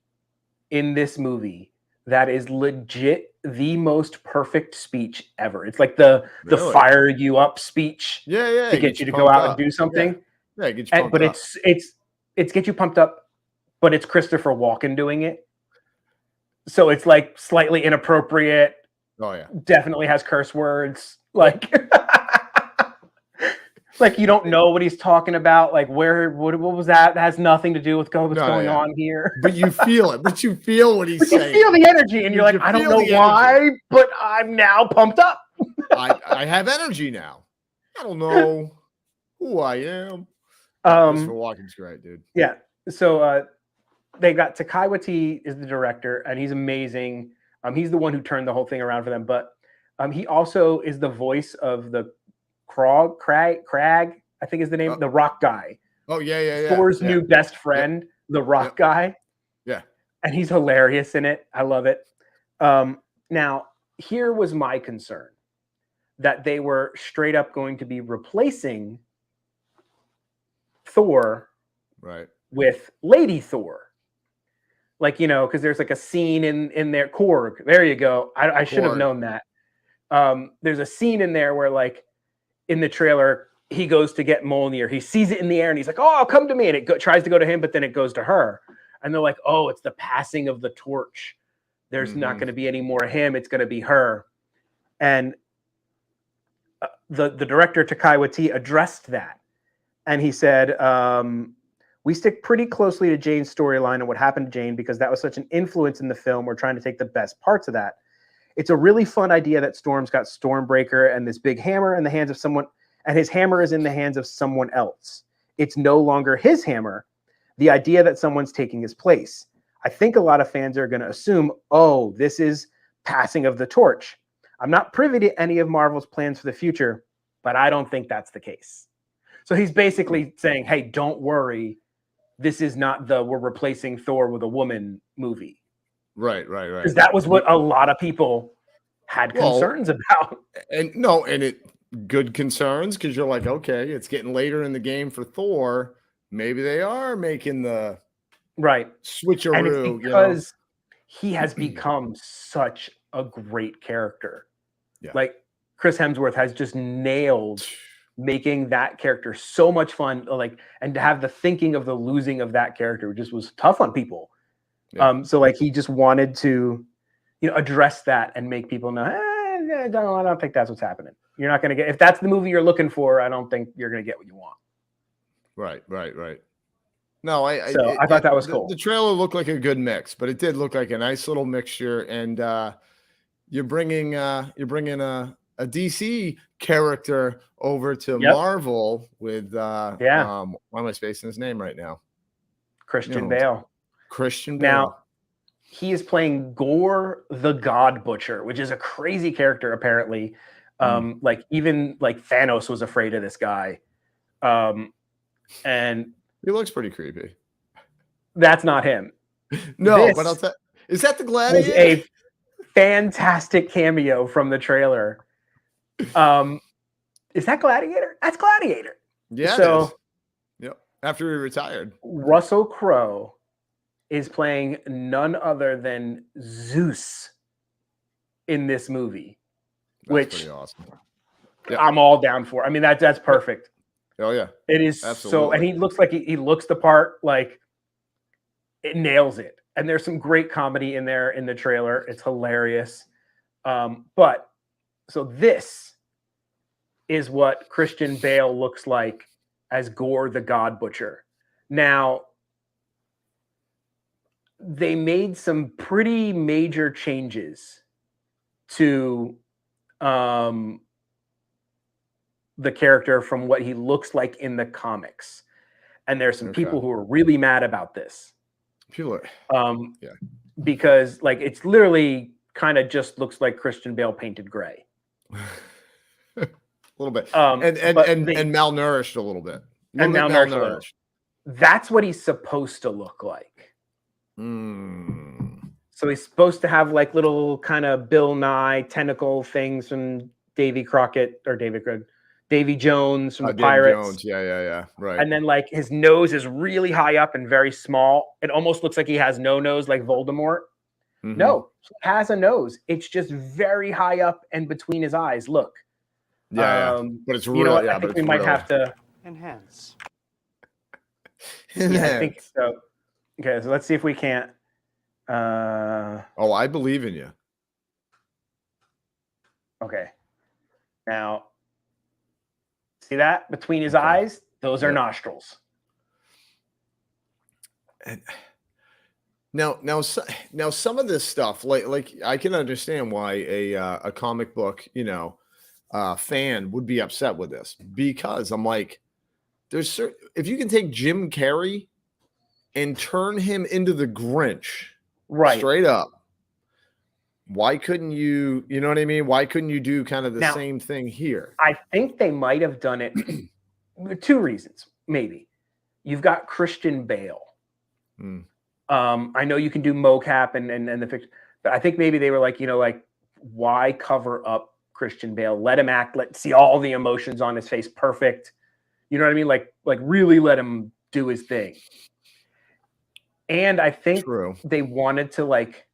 in this movie that is legit the most perfect speech ever. It's like the fire you up speech to get you to go out and do something. Yeah, get you pumped but up. It's get you pumped up, but it's Christopher Walken doing it. So it's like slightly inappropriate. Oh yeah. Definitely has curse words. Like like, you don't know what he's talking about. Like, what was that? That has nothing to do with what's going on here. But you feel it. But you feel what he's saying. You feel the energy, and you're like, I don't know why, but I'm now pumped up. I have energy now. I don't know who I am. Christopher Walken's great, dude. Yeah. So they got Takai Waititi is the director, and he's amazing. He's the one who turned the whole thing around for them. But he also is the voice of the Crag, I think is the name, the rock guy. Oh, yeah. Thor's new best friend, the rock guy. Yeah. And he's hilarious in it. I love it. Now, here was my concern, that they were straight up going to be replacing Thor with Lady Thor. Like, because there's like a scene in there, Korg. There you go. I should have known that. There's a scene in there where, like, in the trailer, he goes to get Mjolnir. He sees it in the air and he's like, "Oh, come to me!" And it tries to go to him, but then it goes to her. And they're like, "Oh, it's the passing of the torch. There's not going to be any more him. It's going to be her." And the director Takai Waititi addressed that, and he said, we stick pretty closely to Jane's storyline and what happened to Jane because that was such an influence in the film. We're trying to take the best parts of that. It's a really fun idea that Storm's got Stormbreaker and this big hammer in the hands of someone, and his hammer is in the hands of someone else. It's no longer his hammer. The idea that someone's taking his place. I think a lot of fans are going to assume, oh, this is passing of the torch. I'm not privy to any of Marvel's plans for the future, but I don't think that's the case. So he's basically saying, hey, don't worry. This is not the we're replacing Thor with a woman movie. Right. Because that was what a lot of people had concerns about. And good concerns because you're like, okay, it's getting later in the game for Thor. Maybe they are making the switcheroo. And it's because he has become such a great character. Yeah. Like Chris Hemsworth has just nailed making that character so much fun. Like, and to have the thinking of the losing of that character just was tough on people. Yeah. So like he just wanted to, address that and make people know, I don't think that's what's happening. You're not going to get, if that's the movie you're looking for, I don't think you're going to get what you want. Right. No, I thought that was cool. The trailer looked like a good mix, but it did look like a nice little mixture. And you're bringing a DC character over to Marvel with why am I spacing his name right now? Christian Bale. Now, he is playing Gore the God Butcher, which is a crazy character apparently. Like even like Thanos was afraid of this guy. And he looks pretty creepy. That's not him. No, but I'll tell. Is that the Gladiator? A fantastic cameo from the trailer. Is that Gladiator? That's Gladiator. Yeah. So, yep. After he retired, Russell Crowe is playing none other than Zeus in this movie, which pretty awesome. I'm all down for. I mean, that's perfect. Oh yeah, it is. Absolutely. So, and he looks like he looks the part. Like it nails it. And there's some great comedy in there in the trailer. It's hilarious. But so this is what Christian Bale looks like as Gore the God Butcher. Now, they made some pretty major changes to the character from what he looks like in the comics. And there's some people who are really mad about this. Because like it's literally kind of just looks like Christian Bale painted gray. A little bit. And malnourished a little bit. And malnourished. That's what he's supposed to look like. So he's supposed to have like little kind of Bill Nye tentacle things from Davy Jones from the Pirates. Jones. Yeah. Right. And then like his nose is really high up and very small. It almost looks like he has no nose like Voldemort. Mm-hmm. No, he has a nose. It's just very high up and between his eyes. Look. Yeah. But it's real. I think we might have to enhance. I think so. Okay, so let's see if we can't. I believe in you. Okay. Now, see that between his eyes? Those are nostrils. And now, some of this stuff, like I can understand why a comic book, fan would be upset with this because I'm like, if you can take Jim Carrey and turn him into the Grinch, right, straight up, why couldn't you? You know what I mean? Why couldn't you do kind of the same thing here? I think they might have done it. Two reasons, maybe. You've got Christian Bale. I know you can do mocap and the fiction, but I think maybe they were like, why cover up Christian Bale? Let him act. Let's see all the emotions on his face. Perfect. You know what I mean? Like really let him do his thing. And I think they wanted to like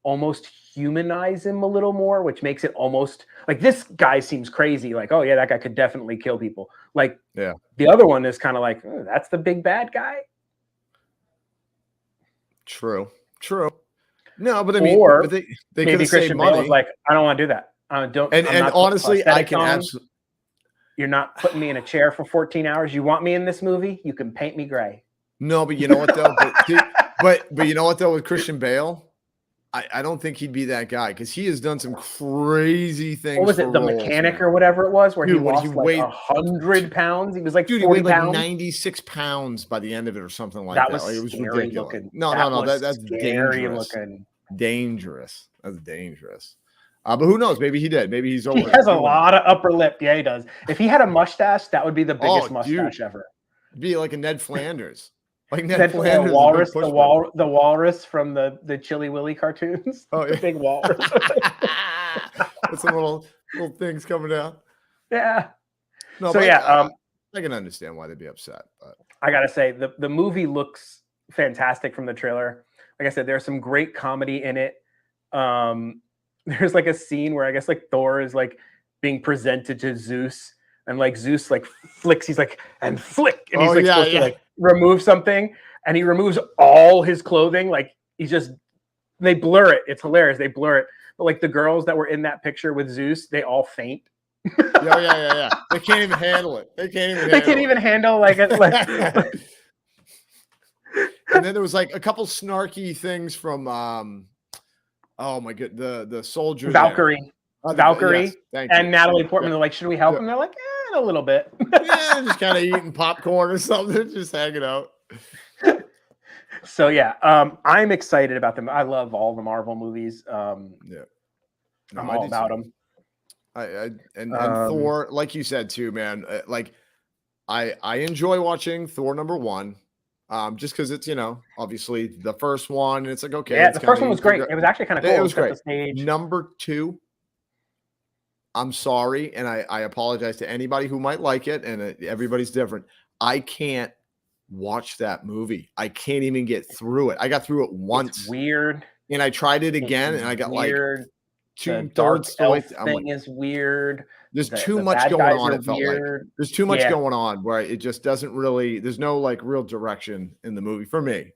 almost humanize him a little more, which makes it almost like this guy seems crazy. Like, oh yeah, that guy could definitely kill people. Like, the other one is kind of like, oh, that's the big bad guy. True. No, but I mean, they could have saved money. Like, I don't want to do that. I don't. And honestly, I can absolutely. You're not putting me in a chair for 14 hours. You want me in this movie? You can paint me gray. No, but you know what though? But you know what though? With Christian Bale, I don't think he'd be that guy because he has done some crazy things. What was it? The roles, Mechanic man. or whatever it was, where Dude, he when lost he like weighed- 100 pounds. He was like Dude, he 40 weighed like pounds. 96 pounds by the end of it or something like That that. was Like, it was scary ridiculous. looking. No, that's scary dangerous. looking. Dangerous. That's dangerous. But who knows? Maybe he did. Maybe he's over. He has a lot of upper lip. Yeah, he does. If he had a mustache, that would be the biggest mustache ever. Be like a Ned Flanders. Like Ned Flanders. Walrus, the walrus from the Chili Willy cartoons. Oh, yeah. The big walrus. With some little things coming out. Yeah. No, so but yeah, I can understand why they'd be upset. But I gotta say the movie looks fantastic from the trailer. Like I said, there's some great comedy in it. There's like a scene where I guess like Thor is like being presented to Zeus, and like Zeus like flicks, he's like, and flick, and he's supposed to like remove something, and he removes all his clothing. Like they blur it. It's hilarious. They blur it. But like the girls that were in that picture with Zeus, they all faint. Yeah. They can't even handle it. They can't even handle like it. And then there was like a couple snarky things from oh my god, the soldiers. Valkyrie. Valkyrie yes, and Natalie Portman. They're like, should we help him? They're like, a little bit. Yeah, just kind of eating popcorn or something, just hanging out. So yeah, I'm excited about them. I love all the Marvel movies. I'm all about them. And Thor, like you said too, man. Like I enjoy watching Thor #1. Just because it's, obviously the first one, and it's like, okay. Yeah, the first one was great. It was actually kind of cool. It was great. Stage. #2, I'm sorry, and I apologize to anybody who might like it, and everybody's different. I can't watch that movie. I can't even get through it. I got through it once. It's weird. And I tried it again, and I got weird. Like 2/3 the way. Thing is weird. There's too much going on. It felt weird. like there's too much going on where it just doesn't really. There's no like real direction in the movie for me,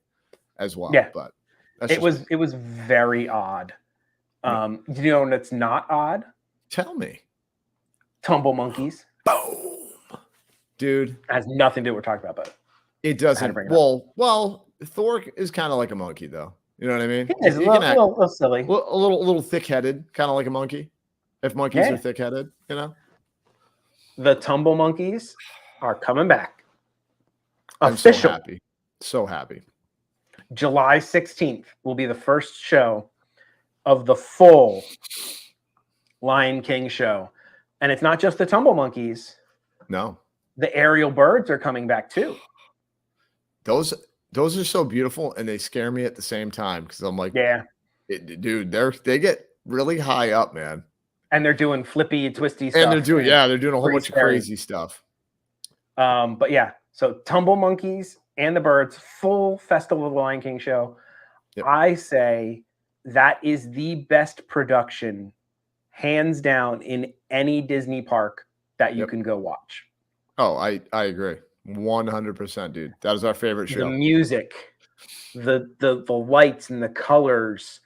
as well. Yeah, but it was very odd. Do you know when it's not odd? Tell me. Tumble monkeys. Boom, dude. It has nothing to do with what we're talking about, but it doesn't. Well, Thor is kind of like a monkey, though. You know what I mean? He's a little silly, a little thick-headed, kind of like a monkey. If monkeys are thick-headed, The Tumble Monkeys are coming back. Official. I'm so happy. July 16th will be the first show of the full Lion King show. And it's not just the Tumble Monkeys. No. The aerial birds are coming back too. Those are so beautiful, and they scare me at the same time because I'm like, dude, they get really high up, man. And they're doing flippy, twisty stuff. And they're doing a whole bunch of crazy stuff. But yeah, so Tumble Monkeys and the Birds, full Festival of the Lion King show. Yep. I say that is the best production, hands down, in any Disney park that you can go watch. Oh, I agree. 100%, dude. That is our favorite show. The music, the lights and the colors,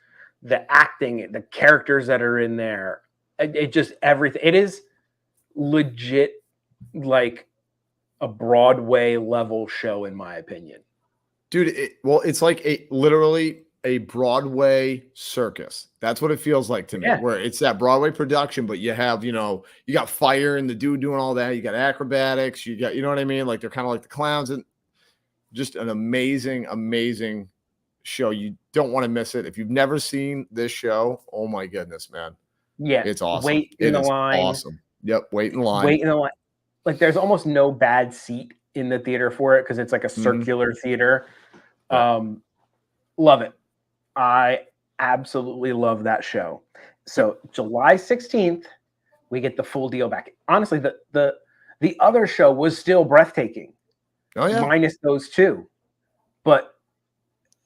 the acting, the characters that are in there. It just everything. It is legit like a Broadway level show, in my opinion. Dude, it's like literally a Broadway circus. That's what it feels like to me. Yeah. Where it's that Broadway production, but you have, you got fire and the dude doing all that. You got acrobatics. You got, you know what I mean? Like they're kind of like the clowns, and just an amazing, amazing show. You don't want to miss it. If you've never seen this show, oh my goodness, man. Yeah, it's awesome. Wait in the line. Awesome. Yep, wait in line. Wait in the line. Like there's almost no bad seat in the theater for it because it's like a circular theater. Love it. I absolutely love that show. So July 16th, we get the full deal back. Honestly, the other show was still breathtaking. Oh yeah, minus those two, but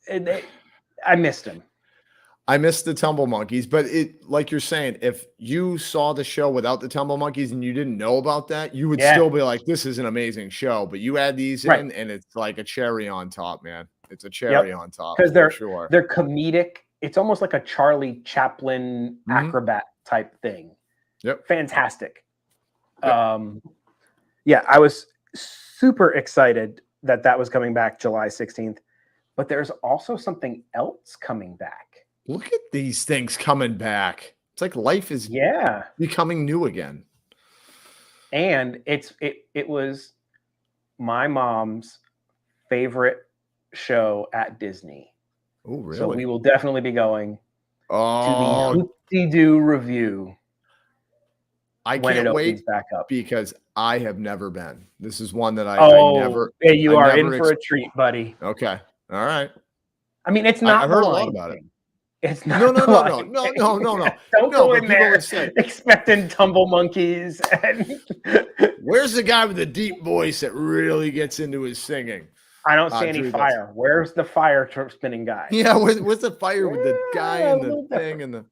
I missed them. I missed the Tumble Monkeys, but like you're saying, if you saw the show without the Tumble Monkeys and you didn't know about that, you would still be like, this is an amazing show. But you add these in, and it's like a cherry on top, man. It's a cherry on top. Because they're comedic. It's almost like a Charlie Chaplin acrobat type thing. Yep. Fantastic. Yep. I was super excited that was coming back July 16th. But there's also something else coming back. Look at these things coming back. It's like life is becoming new again. And it was my mom's favorite show at Disney. Oh, really? So we will definitely be going to Oh, the Hoop-Dee-Doo review I when it can't opens wait back up. because I have never been. This is one that I never. Hey, you I are in never for a treat, buddy. Okay. All right. I mean, it's not. I've heard a lot about it. It's not. No. Don't No, go but in people there would say, expecting tumble monkeys. And where's the guy with the deep voice that really gets into his singing? I don't see any Drew, fire. Where's the fire spinning guy? Yeah, where's the fire with the guy and a the little thing and the.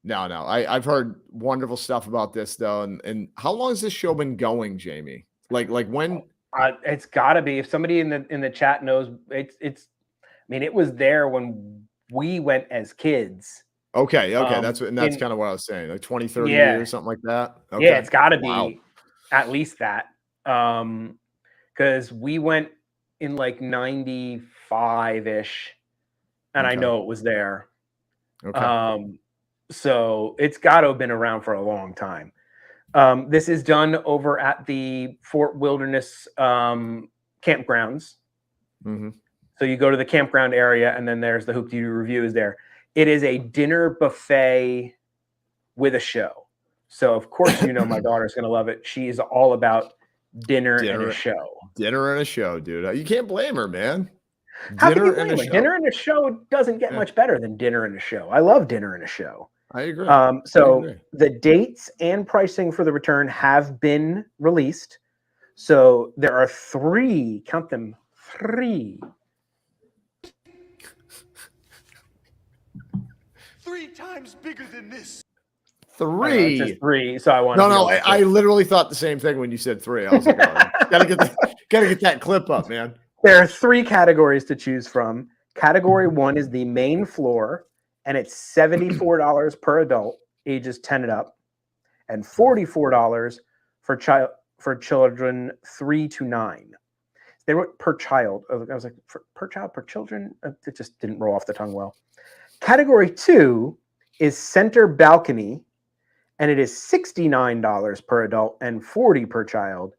No. I've heard wonderful stuff about this though. And how long has this show been going, Jamie? Like when? It's got to be. If somebody in the chat knows, it's. I mean, it was there when we went as kids. Okay. That's kind of what I was saying. Like 20, 30 years, something like that. Okay. Yeah, it's got to be at least that. Because we went in like 95-ish, and I know it was there. Okay. So it's got to have been around for a long time. This is done over at the Fort Wilderness campgrounds. Mm-hmm. So you go to the campground area, and then there's the Hoop-Dee-Doo review is there. It is a dinner buffet with a show. So, of course, my daughter's going to love it. She is all about dinner and a show. Dinner and a show, dude. You can't blame her, man. Dinner and a show doesn't get much better than dinner and a show. I love dinner and a show. I agree. The dates and pricing for the return have been released. So there are 3, count them, 3. 3 times bigger than this. 3. It says 3. So I want. No. I literally thought the same thing when you said 3. I was like, gotta get that clip up, man. There are 3 categories to choose from. Category 1 is the main floor, and it's $74 per adult, ages 10 and up, and $44 for children 3 to 9. They wrote per child. I was like, per child, per children. It just didn't roll off the tongue well. Category 2 is center balcony, and it is $69 per adult and $40 per child.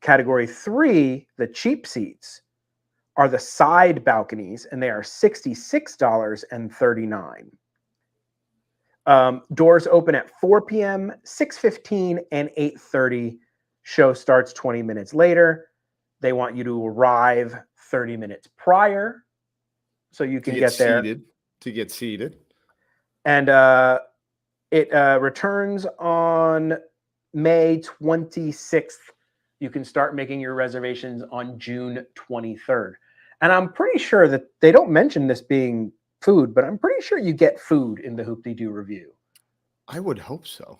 Category 3, the cheap seats, are the side balconies, and they are $66 and $39. Doors open at 4 p.m., 6:15, and 8:30. Show starts 20 minutes later. They want you to arrive 30 minutes prior so you can get there. To get seated. And it returns on May 26th. You can start making your reservations on June 23rd. And I'm pretty sure that they don't mention this being food, but I'm pretty sure you get food in the Hoop-Dee-Doo review. I would hope so.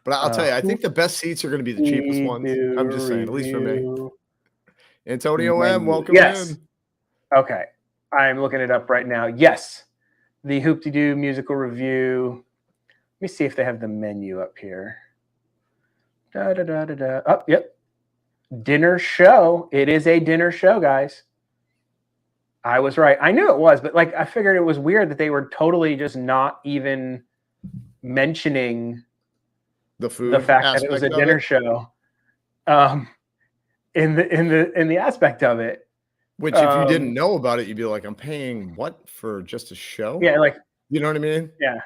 But I'll tell you, I think the best seats are going to be the cheapest ones. I'm just saying, at least for me. Antonio M., welcome in. Okay. I'm looking it up right now. Yes. The Hoop-Dee-Doo musical review. Let me see if they have the menu up here. Oh, yep. Dinner show. It is a dinner show, guys. I was right. I knew it was, but I figured it was weird that they were totally just not even mentioning the food, the fact that it was a dinner show. In the aspect of it. Which, if you didn't know about it, you'd be like, "I'm paying what for just a show?" Yeah, you know what I mean? Yeah.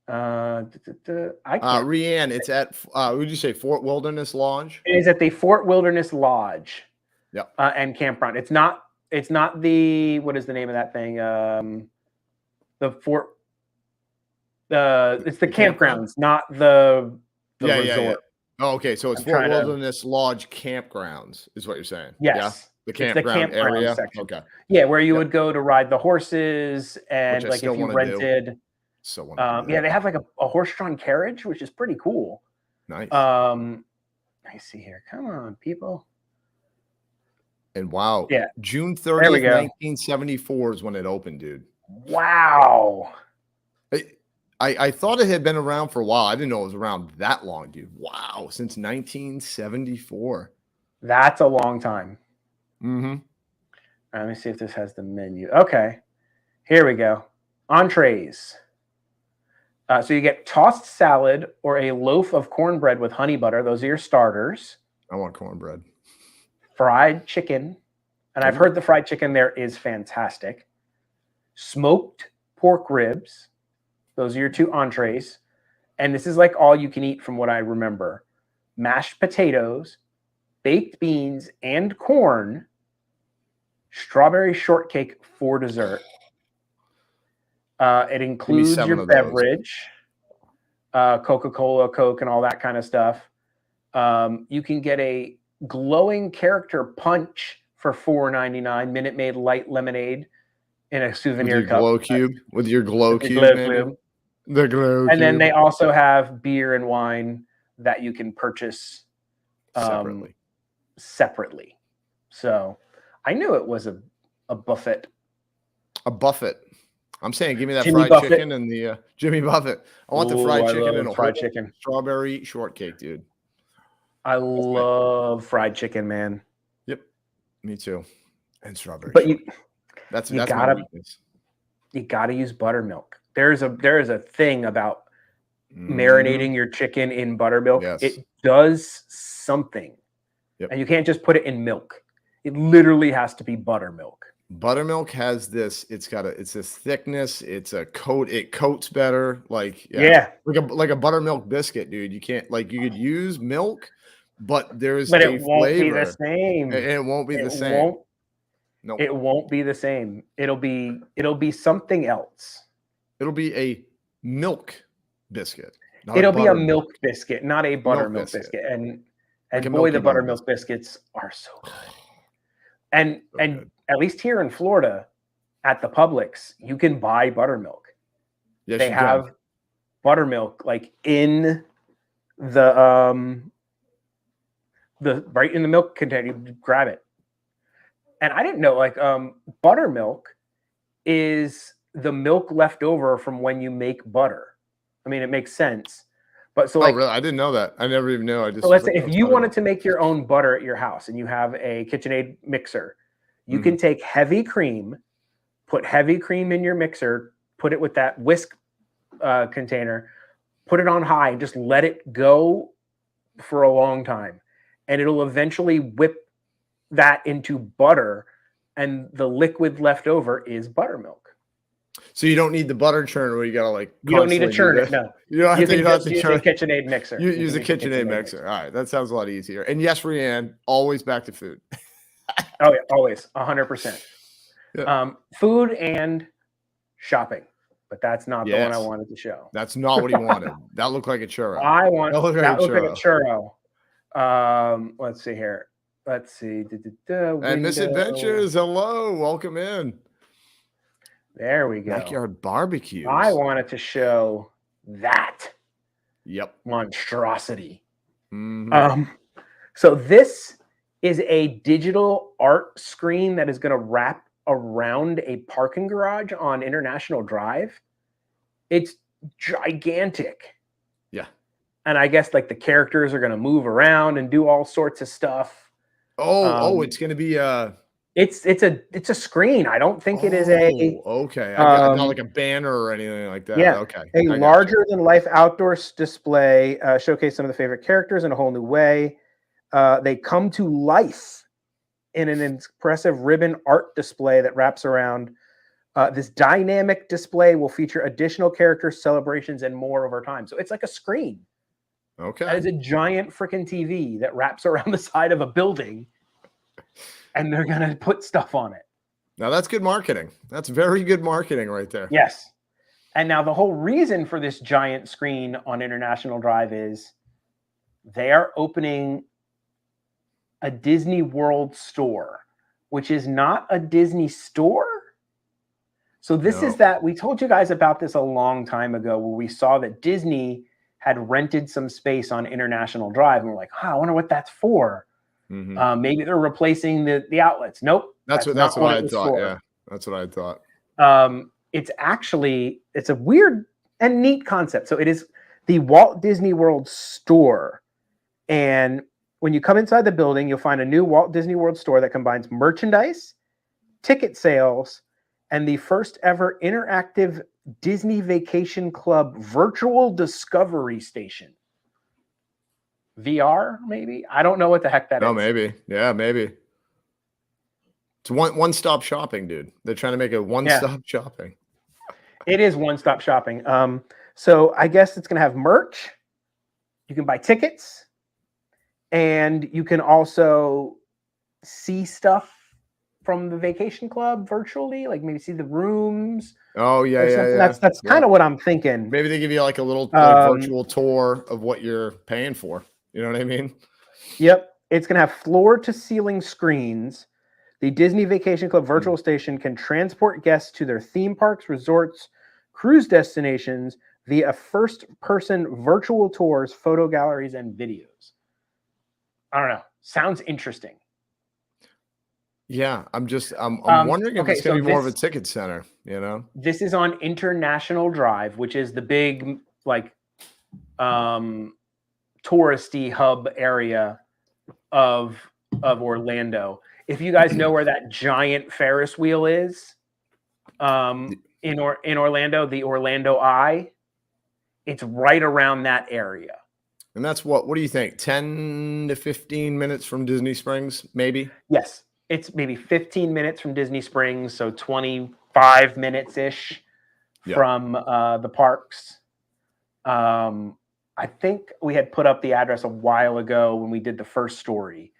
Rianne, it's at would you say Fort Wilderness Lodge? It is at the Fort Wilderness Lodge. Yeah. And campground. It's not the, what is the name of that thing? It's the campgrounds, not the resort. Yeah. Oh, okay. So it's Fort Wilderness Lodge Campgrounds, is what you're saying. Yes. Yeah? The campground area. Section. Okay. Yeah, where you would go to ride the horses, and if you rented. So they have a horse-drawn carriage, which is pretty cool. Nice. Let me see here. Come on, people. And wow. Yeah. June 30th, 1974 is when it opened, dude. Wow. I thought it had been around for a while. I didn't know it was around that long, dude. Wow. Since 1974. That's a long time. Mm-hmm. Let me see if this has the menu. Okay, here we go. Entrees. So you get tossed salad or a loaf of cornbread with honey butter. Those are your starters. I want cornbread. Fried chicken. And I've heard the fried chicken there is fantastic. Smoked pork ribs. Those are your 2 entrees. And this is like all you can eat from what I remember. Mashed potatoes, baked beans, and corn. Strawberry shortcake for dessert. It includes your beverage, Coca-Cola, Coke, and all that kind of stuff. You can get a glowing character punch for $4.99. Minute Maid light lemonade in a souvenir with your cup. Glow cube, with your glow cube, cube. The glow and cube. Then they also have beer and wine that you can purchase separately. So I knew it was a buffet. A buffet. I'm saying, give me that Jimmy fried Buffett. chicken and the Jimmy Buffett. I want the fried chicken and a fried chicken. Strawberry shortcake, dude. I love fried chicken, man. Yep, me too. And strawberry. But that's gotta, my weakness. You gotta use buttermilk. There is a thing about marinating your chicken in buttermilk. Yes. It does something. Yep. And you can't just put it in milk. It literally has to be buttermilk. Buttermilk has this. It's this thickness. It's a coat. It coats better. Like like a buttermilk biscuit, dude. You can't you could use milk, but it won't be the same. It won't be the same. No, it won't be the same. It'll be something else. It'll be a milk biscuit. It'll be a milk biscuit, not a buttermilk biscuit. And boy, the buttermilk biscuits are so good. And at least here in Florida, at the Publix, you can buy buttermilk. Yes, they have buttermilk like in the right in the milk container. You grab it. And I didn't know buttermilk is the milk left over from when you make butter. I mean, it makes sense. But so really? I didn't know that. I never even knew. I just so let's say if you wanted to make your own butter at your house and you have a KitchenAid mixer, you can take heavy cream, put heavy cream in your mixer, put it with that whisk container, put it on high, and just let it go for a long time. And it'll eventually whip that into butter, and the liquid left over is buttermilk. So you don't need the butter churn where you gotta you don't need to churn it. No, you don't have to use a KitchenAid mixer. You use a KitchenAid mixer. All right, that sounds a lot easier. And yes, Rianne, always back to food. Oh yeah, always 100%. Yeah. Food and shopping, but that's not the one I wanted to show. That's not what he wanted. That looked like a churro. That looked like a churro. Let's see here. Let's see. And Misadventures, hello, welcome in. There we go. Backyard barbecues. I wanted to show that. Yep. Monstrosity. Mm-hmm. So this is a digital art screen that is going to wrap around a parking garage on International Drive. It's gigantic. Yeah. And I guess the characters are going to move around and do all sorts of stuff. It's going to be it's a screen. I don't think it is a okay. Not like a banner or anything like that. Yeah. Okay. A larger than life outdoor display showcase some of the favorite characters in a whole new way. They come to life in an impressive ribbon art display that wraps around. This dynamic display will feature additional characters, celebrations, and more over time. So it's like a screen. Okay. That is a giant freaking TV that wraps around the side of a building, and they're going to put stuff on it. Now that's good marketing. That's very good marketing right there. Yes. And now the whole reason for this giant screen on International Drive is they are opening a Disney World store, which is not a Disney store. So this is that we told you guys about this a long time ago where we saw that Disney had rented some space on International Drive. And we're like, I wonder what that's for. Mm-hmm. Maybe they're replacing the outlets. Nope. That's what I thought. Yeah, that's what I thought. It's a weird and neat concept. So it is the Walt Disney World store. And When you come inside the building, you'll find a new Walt Disney World store that combines merchandise, ticket sales, and the first ever interactive Disney Vacation Club virtual discovery station. VR, maybe? I don't know what the heck that is. Oh, maybe. Yeah, maybe. It's one-stop shopping, dude. They're trying to make it one-stop shopping. It is one-stop shopping. So I guess it's going to have merch. You can buy tickets. And you can also see stuff from the vacation club virtually, like maybe see the rooms. Oh, yeah. That's kind of what I'm thinking. Maybe they give you like a little virtual tour of what you're paying for. You know what I mean? Yep. It's going to have floor-to-ceiling screens. The Disney Vacation Club virtual station can transport guests to their theme parks, resorts, cruise destinations via first-person virtual tours, photo galleries, and videos. I don't know. Sounds interesting. Yeah, I'm wondering if it's going to be more of a ticket center, you know? This is on International Drive, which is the big, like, touristy hub area of Orlando. If you guys know where that giant Ferris wheel is, in Orlando, the Orlando Eye, it's right around that area. And that's what do you think? 10 to 15 minutes from Disney Springs, maybe? Yes. It's maybe 15 minutes from Disney Springs, so 25 minutes-ish from the parks. I think we had put up the address a while ago when we did the first story.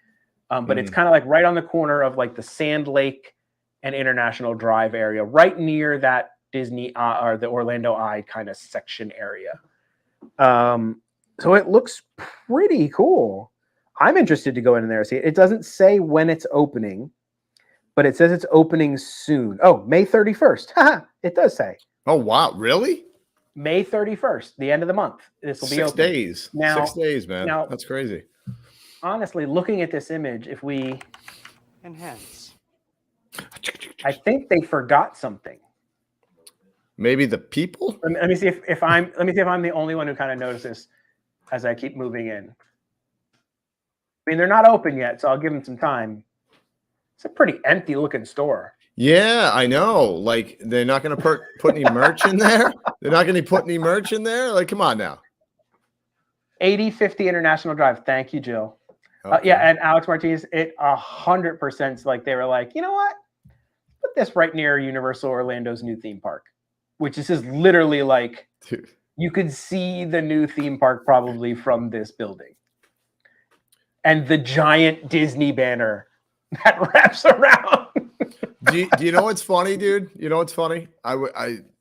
But it's kind of like right on the corner of like the Sand Lake and International Drive area, right near that Disney or the Orlando Eye kind of section area. So it looks pretty cool. I'm interested to go in there and see it. It doesn't say when it's opening, but it says it's opening soon. Oh, May 31st. It does say. Oh, wow. Really? May 31st, the end of the month. This will be 6 open. days. Now, 6 days, man. Now, that's crazy. Honestly, looking at this image, if we enhance, I think they forgot something. Maybe the people? Let me see if I'm the only one who kind of notices as I keep moving in. I mean, they're not open yet, so I'll give them some time. It's a pretty empty looking store. Yeah, I know. Like, they're not going to put any merch in there? They're not going to put any merch in there? Like, come on now. 8050 International Drive. Thank you, Jill. Okay. Yeah, and Alex Martinez, it 100% like they were like, you know what? Put this right near Universal Orlando's new theme park, which is literally like, dude, you could see the new theme park probably from this building. And the giant Disney banner that wraps around. do you know what's funny, dude? You know what's funny?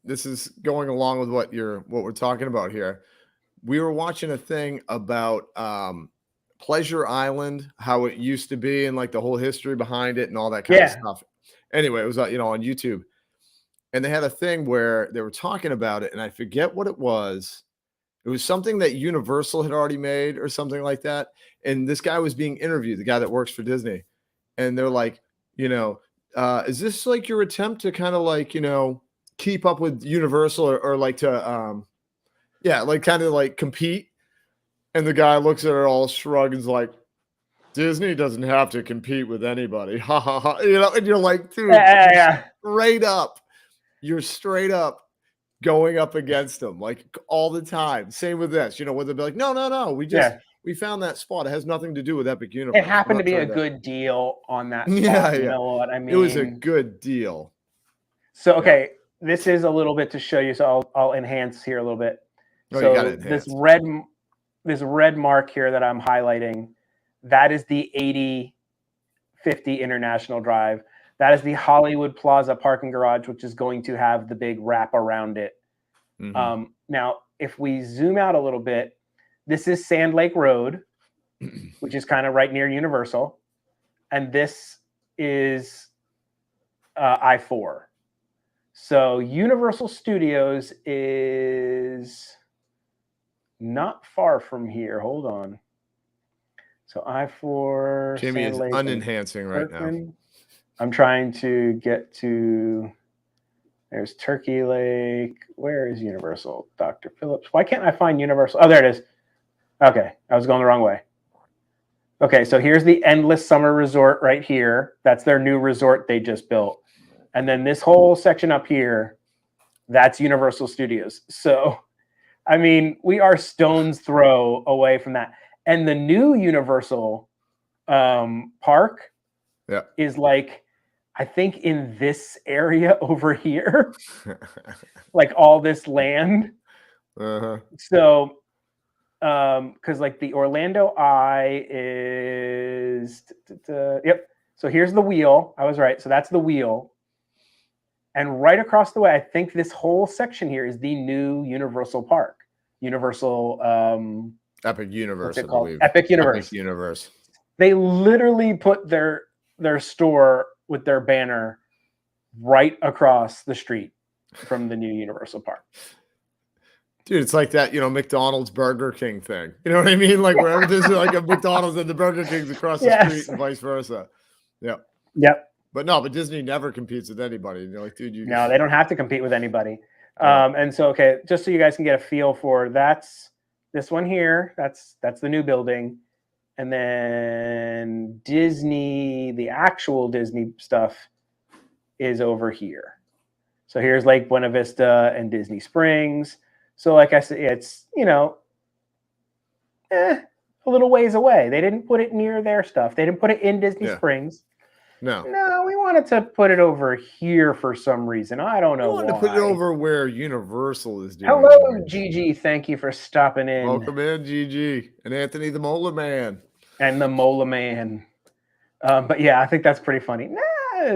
This is going along with what we're talking about here. We were watching a thing about Pleasure Island, how it used to be, and like the whole history behind it and all that kind of stuff. Anyway, it was on YouTube, and they had a thing where they were talking about it, and I forget what it was. It was something that Universal had already made or something like that. And this guy was being interviewed, the guy that works for Disney, and they're like, is this like your attempt to kind of like keep up with Universal or like to like kind of like compete? And the guy looks at her all shrugged and is like, Disney doesn't have to compete with anybody. Ha ha ha. And you're like, dude, straight up. You're straight up going up against them like all the time. Same with this, where they'll be like, no. We found that spot. It has nothing to do with Epic Universe. It happened to be a good deal on that spot. Yeah. You know what I mean? It was a good deal. So, okay, this is a little bit to show you. So I'll enhance here a little bit. Oh, so you got it enhanced. This red mark here that I'm highlighting, that is the 8050 International Drive. That is the Hollywood Plaza parking garage, which is going to have the big wrap around it. Mm-hmm. Now, if we zoom out a little bit, this is Sand Lake Road, which is kind of right near Universal. And this is I-4. So Universal Studios is not far from here. Hold on. So I-4. Jamie is unenhancing right now. I'm trying to get to. There's Turkey Lake. Where is Universal? Dr. Phillips. Why can't I find Universal? Oh, there it is. Okay, I was going the wrong way. Okay, so here's the Endless Summer Resort right here. That's their new resort they just built. And then this whole section up here, that's Universal Studios. So, I mean, we are stone's throw away from that. And the new Universal park is like, I think in this area over here, like all this land. So, because like the Orlando Eye is, yep. So here's the wheel. I was right. So that's the wheel. And right across the way, I think this whole section here is the new Universal Park. Universal Epic Universe, I called? believe. Epic Universe. Epic Universe. They literally put their store with their banner right across the street from the new Universal Park. Dude, it's like that, McDonald's Burger King thing. You know what I mean? Like wherever there's like a McDonald's and the Burger King's across the street and vice versa. Yep. But Disney never competes with anybody. And you're like, dude, no, they don't have to compete with anybody. And so, okay, just so you guys can get a feel for that's this one here. That's the new building. And then Disney, the actual Disney stuff is over here. So here's Lake Buena Vista and Disney Springs. So like I said, it's, a little ways away. They didn't put it near their stuff. They didn't put it in Disney Springs. No, we wanted to put it over here for some reason. I don't know why. To put it over where Universal is doing. Hello, Gigi. Thank you for stopping in. Welcome in, Gigi. And Anthony the Mola Man. And the Mola Man. But yeah, I think that's pretty funny. I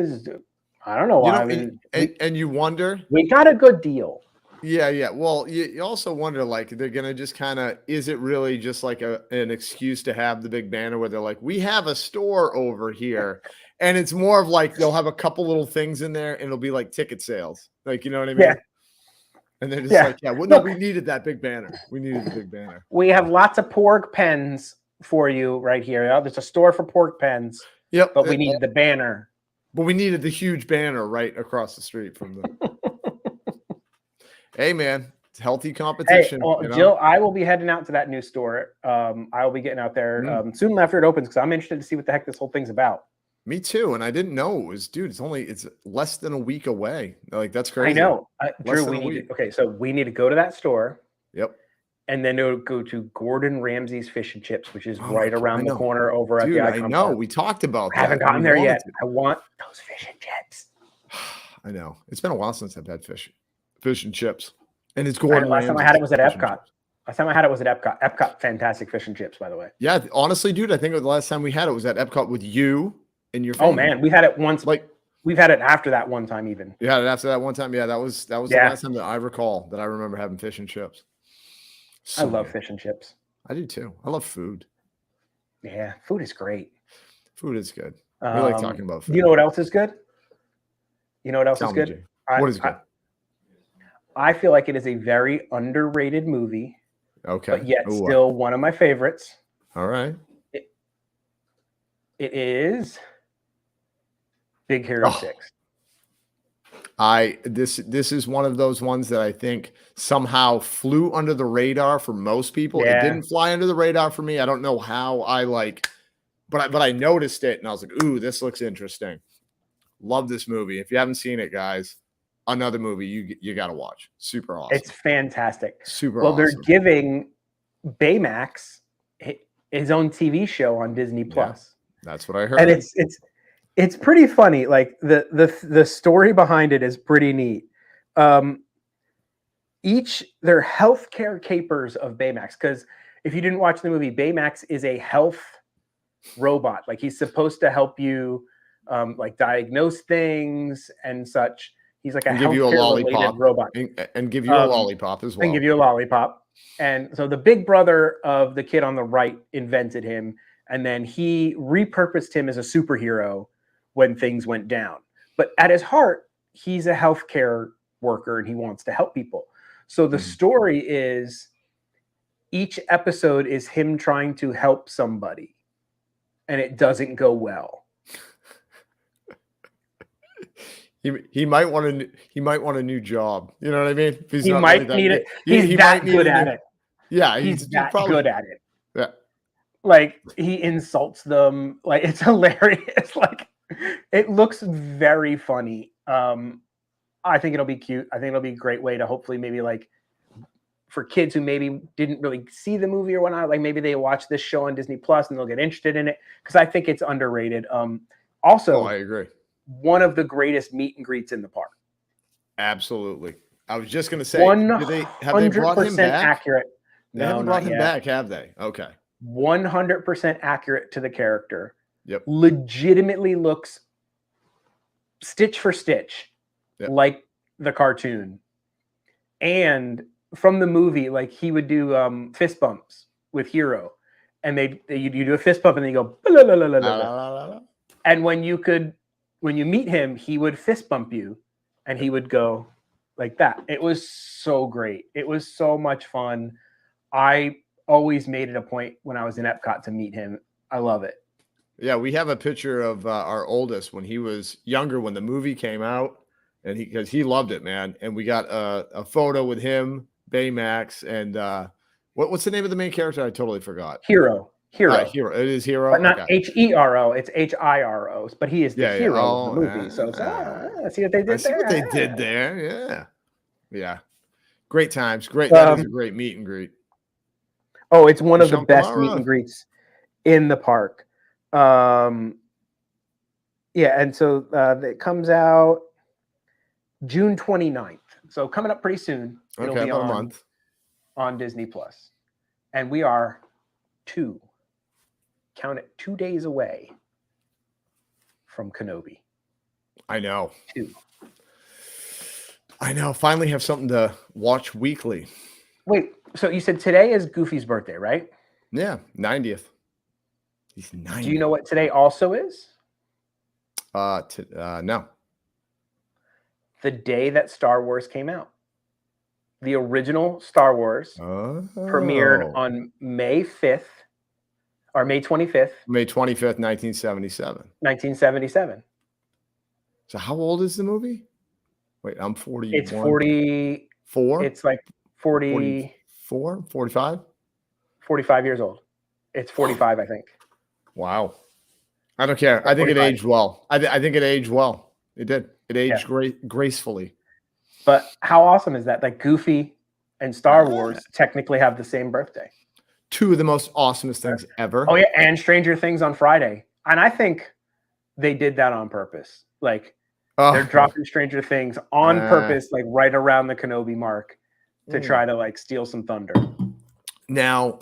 don't know why. And you wonder. We got a good deal. Yeah. Well, you also wonder, like, they're going to just kind of, is it really just like an excuse to have the big banner where they're like, we have a store over here. And it's more of like, they'll have a couple little things in there and it'll be like ticket sales. Like, you know what I mean? Yeah. And they're just no, we needed that big banner. We needed the big banner. We have lots of pork pens for you right here. There's a store for pork pens. Yep. But we needed the banner. But we needed the huge banner right across the street from the. Hey, man, it's healthy competition. Hey, well, Jill, I will be heading out to that new store. I will be getting out there soon after it opens because I'm interested to see what the heck this whole thing's about. Me too, and I didn't know it was, dude. It's less than a week away. Like that's crazy. I know, Drew. We need to go to that store. Yep. And then go to Gordon Ramsay's Fish and Chips, which is right around the corner over at the Icon I know. Park. We talked about that. I haven't gotten there yet. I want those fish and chips. I know. It's been a while since I've had fish and chips. And it's Gordon Last Ramsay's time I had it was at Epcot. Epcot, fantastic fish and chips, by the way. Yeah, honestly, dude, I think the last time we had it was at Epcot with you and your family. Oh man, we've had it once. Like we've had it after that one time, even. You had it after that one time. Yeah, that was the last time that I recall that I remember having fish and chips. I love fish and chips. I do too. I love food. Yeah, food is great. Food is good. We like talking about food. You know what else is good? Tell me, Jay. What is good? I feel like it is a very underrated movie. Okay. But yet still one of my favorites. All right. It is Big Hero 6. This is one of those ones that I think somehow flew under the radar for most people. Yeah. It didn't fly under the radar for me. I don't know how but I noticed it and I was like, ooh, this looks interesting. Love this movie. If you haven't seen it, guys, another movie you got to watch. Super awesome. It's fantastic. Super well, awesome. They're giving Baymax his own TV show on Disney Plus. Yeah, that's what I heard. And it's pretty funny. Like the story behind it is pretty neat. They're healthcare capers of Baymax, because if you didn't watch the movie, Baymax is a health robot. Like he's supposed to help you like diagnose things and such. He's like a healthcare-related robot. And give you a lollipop as well. And give you a lollipop. And so the big brother of the kid on the right invented him, and then he repurposed him as a superhero when things went down. But at his heart, he's a healthcare worker and he wants to help people. So the story is each episode is him trying to help somebody, and it doesn't go well. He might want a new job. You know what I mean? He might need it. He's that good at it. Yeah, he's that good at it. Yeah. Like he insults them. Like it's hilarious. Like it looks very funny. I think it'll be cute. I think it'll be a great way to hopefully maybe like for kids who maybe didn't really see the movie or whatnot, like maybe they watch this show on Disney Plus and they'll get interested in it because I think it's underrated. Also, I agree. One of the greatest meet and greets in the park. Absolutely. I was just going to say, have they brought him back? Accurate. They haven't brought him back, have they? Okay. 100% accurate to the character. Yep. Legitimately looks stitch for stitch like the cartoon. And from the movie, like he would do fist bumps with Hero, and you do a fist bump and then you go la, la, la, la, la, la. And when you meet him, he would fist bump you and he would go like that. It was so great. It was so much fun. I always made it a point when I was in Epcot to meet him. I love it. Yeah, we have a picture of our oldest when he was younger, when the movie came out, and because he loved it, man. And we got a photo with him, Baymax, and what's the name of the main character? I totally forgot. Hero. Hero. It is Hero. But not Hero. It's Hiro. But he is the hero of the movie. So see what they did there? See what they did there. Yeah. Yeah. Great times. Great. That is a great meet and greet. Oh, it's one of the best meet and greets in the park. And so it comes out June 29th. So coming up pretty soon. It'll be about a month on Disney Plus. And we are 2 days away from Kenobi. I know. 2. I know. Finally have something to watch weekly. Wait, so you said today is Goofy's birthday, right? Yeah, 90th. He's 90. Do you know what today also is? No. The day that Star Wars came out. The original Star Wars premiered on May 5th or May 25th. May 25th, 1977. 1977. So how old is the movie? Wait, I'm 41. It's 44. It's like 44, 45? 45 years old. It's 45, I think. Wow. I don't care. I think 45. It aged well. I think it aged well. It did. It aged gracefully. But how awesome is that? Like Goofy and Star Wars technically have the same birthday. 2 of the most awesomest things ever. Oh, yeah. And Stranger Things on Friday. And I think they did that on purpose. Like they're dropping Stranger Things on purpose, like right around the Kenobi mark to try to like steal some thunder. Now,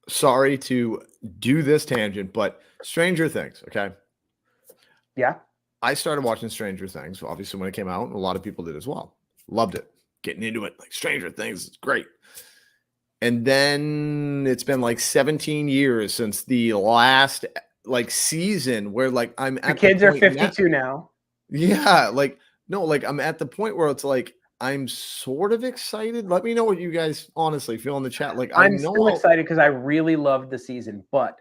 sorry to do this tangent, but Stranger Things, okay? Yeah. I started watching Stranger Things, obviously, when it came out, and a lot of people did as well. Loved it. Getting into it. Like, Stranger Things is great. And then it's been like 17 years since the last, like, season where, like, I'm at the kids are 52 now. Yeah. Like, no, like, I'm at the point where it's like, I'm sort of excited. Let me know what you guys honestly feel in the chat. Like, I'm still excited because I really loved the season, or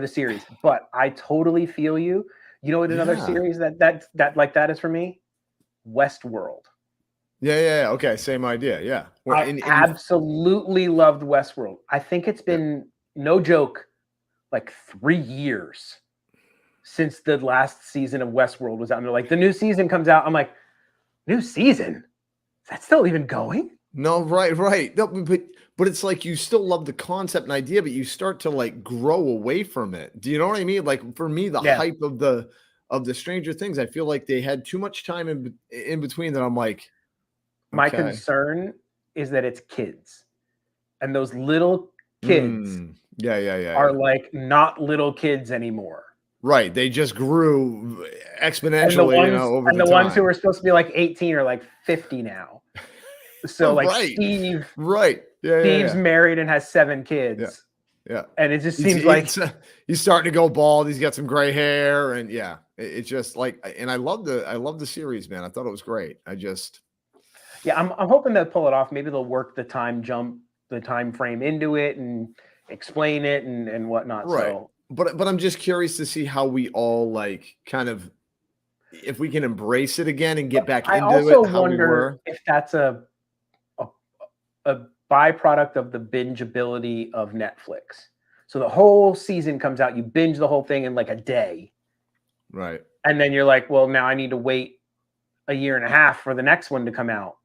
the series, but I totally feel you. You know what another series that like that is for me? Westworld. Yeah. Okay, same idea. Yeah. I absolutely loved Westworld. I think it's been, no joke, like 3 years since the last season of Westworld was out. And like the new season comes out, I'm like, new season? Is that still even going? No, right. No, but it's like you still love the concept and idea, but you start to like grow away from it. Do you know what I mean? Like for me, the hype of the Stranger Things, I feel like they had too much time in between that. I'm like, my concern is that it's kids, and those little kids, are like not little kids anymore. Right, they just grew exponentially, over and the ones who were supposed to be like 18 are like 50 now. So like Steve, Steve's married and has 7 kids. Yeah. And it just seems like he's starting to go bald. He's got some gray hair, and it's just like, and I love the series, man. I thought it was great. I'm hoping they'll pull it off. Maybe they'll work the time frame into it and explain it and whatnot. Right. So, but I'm just curious to see how we all like kind of, if we can embrace it again and get back into it. I also wonder if that's a byproduct of the bingeability of Netflix. So the whole season comes out, you binge the whole thing in like a day. Right. And then you're like, well, now I need to wait a year and a half for the next one to come out.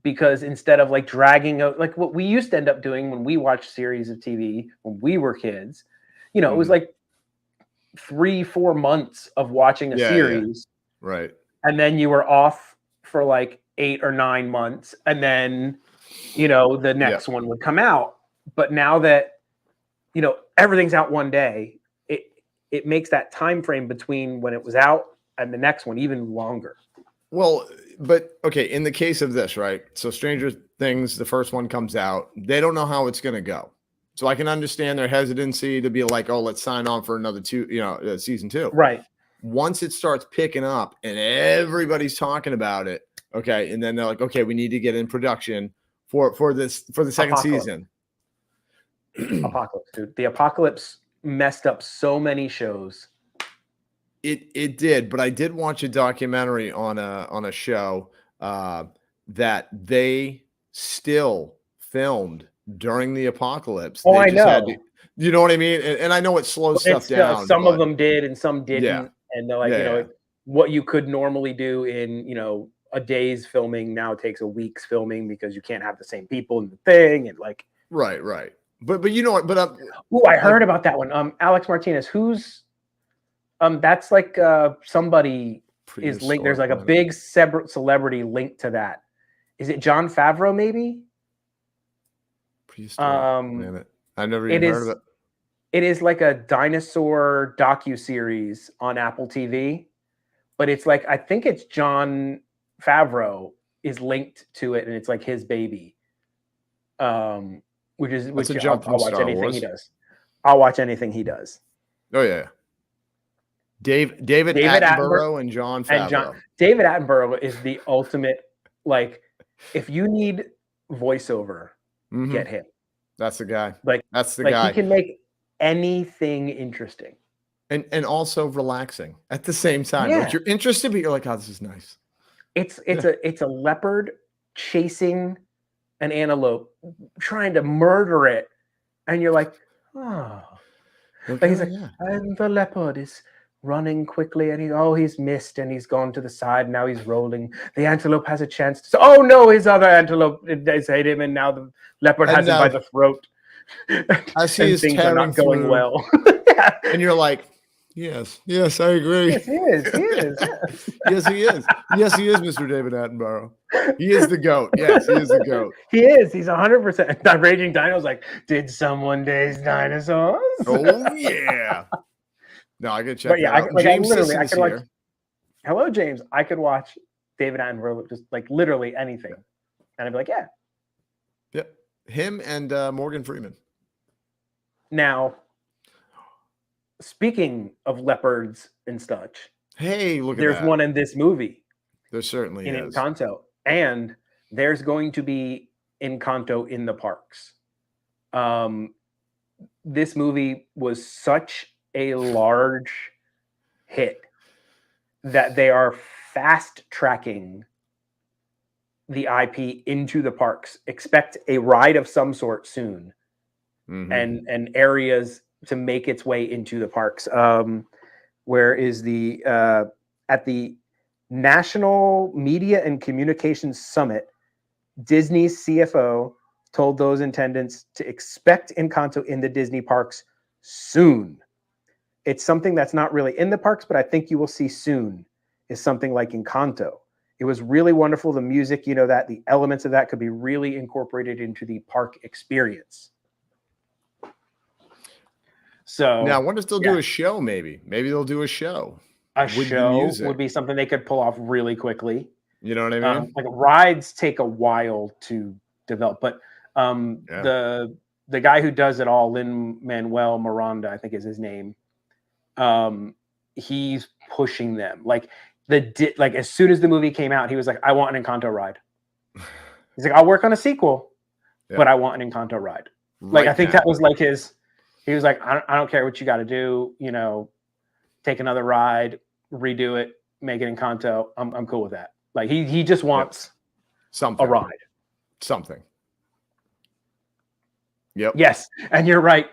Because instead of like dragging out, like what we used to end up doing when we watched series of TV when we were kids, it was like 3-4 months of watching a series. Right. And then you were off for like 8 or 9 months. And then, the next one would come out. But now that, everything's out one day, it makes that time frame between when it was out and the next one even longer. Well, but okay, in the case of this, right? So Stranger Things, the first one comes out. They don't know how it's going to go. So I can understand their hesitancy to be like, oh, let's sign on for another season 2. Right. Once it starts picking up and everybody's talking about it, okay, and then they're like, okay, we need to get in production for the second season. Apocalypse, dude. The Apocalypse messed up so many shows. It did, but I did watch a documentary on a show that they still filmed during the apocalypse. Oh, They I just know. You know what I mean? And I know it slows stuff down. Some of them did and some didn't. Yeah. And they're like, what you could normally do in, a day's filming now takes a week's filming because you can't have the same people in the thing. And like, right. But you know what? But I heard about that one. Alex Martinez, who's that's like somebody is linked. There's like a big celebrity linked to that. Is it Jon Favreau? Maybe. I've never even heard of it. It is like a dinosaur docuseries on Apple TV, but it's like I think it's Jon Favreau is linked to it, and it's like his baby. Which I'll watch anything he does. I'll watch anything he does. Oh yeah. David Attenborough and Jon Favreau. David Attenborough is the ultimate. Like, if you need voiceover, get him. That's the guy. That's the guy. guy. He can make anything interesting and also relaxing at the same time. Yeah. Like you're interested, but you're like, oh, this is nice. It's a leopard chasing an antelope, trying to murder it, and you're like, oh. Okay, he's like, and the leopard is running quickly, and he's missed, and he's gone to the side. Now he's rolling. The antelope has a chance to. Oh no, his other antelope has hit him, and now the leopard has him by the throat. I see his things are not going well. And you're like, yes, I agree. Yes, he is. Yes, he is. Yes, he is, Mr. David Attenborough. He is the GOAT. Yes, he is the GOAT. He is. He's 100%. That Raging Dino's like, did someone daze dinosaurs? Oh yeah. No, I gotta check. James I could like. Hello, James. I could watch David Attenborough just like literally anything, and I'd be like, yeah. Yep. Him and Morgan Freeman. Now, speaking of leopards and such, hey, look at there's that. one in this movie. There certainly in is. Encanto, and there's going to be Encanto in the parks. This movie was such a large hit that they are fast tracking the IP into the parks. Expect a ride of some sort soon, and areas to make its way into the parks. Where is the at the National Media and Communications Summit, Disney's CFO told those attendants to expect Encanto in the Disney parks soon. It's something that's not really in the parks, but I think you will see soon is something like Encanto. It was really wonderful. The music, that the elements of that could be really incorporated into the park experience. So now I wonder if they'll do a show. Maybe they'll do a show. A show would be something they could pull off really quickly. You know what I mean? Like rides take a while to develop, but the guy who does it all, Lin-Manuel Miranda, I think is his name. He's pushing them like as soon as the movie came out, he was like, I want an Encanto ride. He's like, I'll work on a sequel, but I want an Encanto ride. Like, I think that was like he was like, I don't care what you got to do, take another ride, redo it, make it Encanto. I'm cool with that. Like he just wants something, a ride, something. Yep. Yes, and you're right,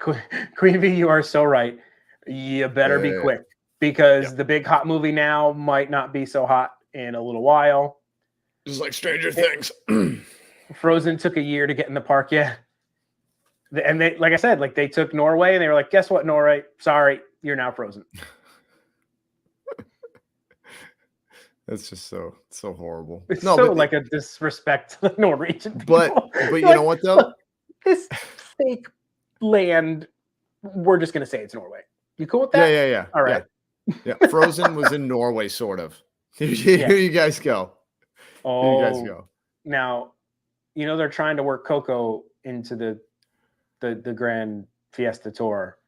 Queen Bee. You are so right. You better be quick because the big hot movie now might not be so hot in a little while. Just like Stranger Things. Frozen took a year to get in the park. Yeah, and they, like I said, like they took Norway, and they were like, "Guess what, Norway? Sorry, you're now Frozen." That's just so horrible. It's like a disrespect to the Norwegian people. But you know what though? Look, this fake land, we're just gonna say it's Norway. You cool with that? Yeah. All right. Yeah. Frozen was in Norway, sort of. Here you guys go. Oh, here you guys go. Now, they're trying to work Coco into the Grand Fiesta Tour.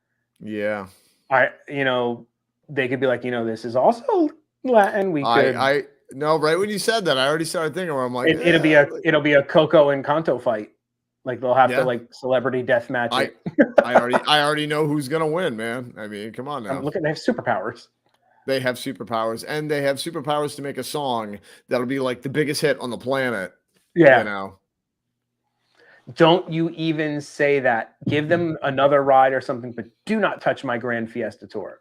Yeah. They could be like, this is also Latin. I no, right when you said that, I already started thinking where I'm like, it'll be a Coco and Kanto fight. Like they'll have to like celebrity death match it. I already know who's gonna win, man. I mean, come on now. They have superpowers. They have superpowers, and they have superpowers to make a song that'll be like the biggest hit on the planet. Yeah. Don't you even say that. Give them another ride or something, but do not touch my Grand Fiesta Tour.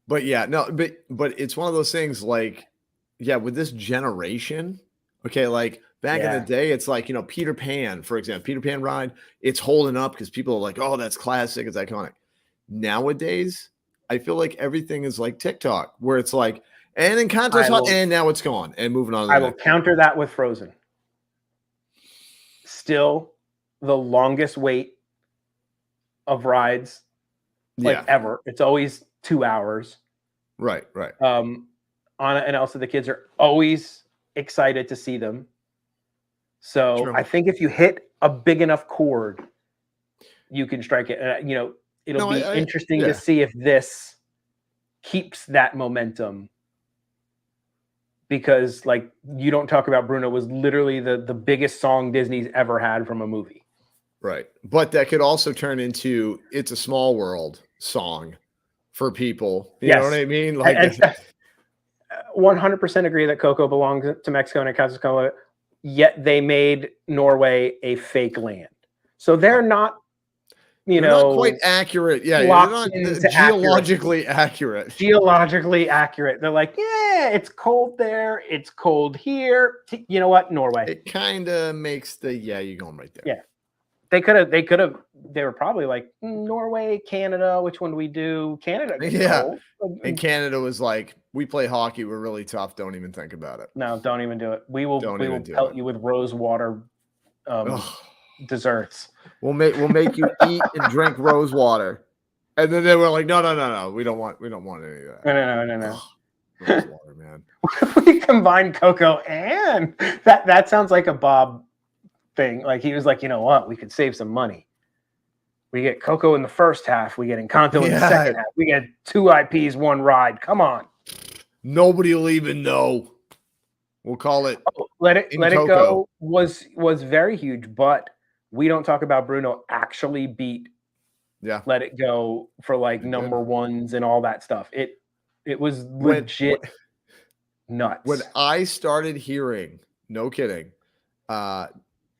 But it's one of those things like, with this generation, okay, like back in the day, it's like, Peter Pan, for example, Peter Pan ride, it's holding up because people are like, oh, that's classic, it's iconic. Nowadays, I feel like everything is like TikTok, where it's like, and Encanto's hot, and now it's gone, and moving on. I will counter that with Frozen. Still, the longest wait of rides, ever. It's always 2 hours. Right. Anna and Elsa, the kids are always excited to see them. So I think if you hit a big enough chord, you can strike it. It'll be interesting to see if this keeps that momentum. Because you don't talk about Bruno was literally the biggest song Disney's ever had from a movie. Right. But that could also turn into It's a Small World song for people. You know what I mean? Like 100% agree that Coco belongs to Mexico and Mexico, yet they made Norway a fake land. So they're not, not quite accurate. Yeah, they're not geologically accurate. Geologically accurate. They're like, yeah, it's cold there. It's cold here. You know what? Norway. It kind of makes you're going right there. Yeah. They were probably like Norway, Canada. Which one do we do? Canada. Yeah. And Canada was like, we play hockey. We're really tough. Don't even think about it. No, don't even do it. We will pelt you with rose water desserts. We'll make you eat and drink rose water. And then they were like, no. We don't want any of that. No. Rose water, man. We combined Coco and that sounds like a Bob thing. Like he was like, you know what? We could save some money. We get Coco in the first half. We get Encanto in the second half. We get 2 IPs, 1 ride. Come on. Nobody will even know. We'll call it. Let It Go was very huge, but we don't talk about Bruno actually beat Let It Go for number ones and all that stuff. It was legit nuts. When I started hearing, no kidding,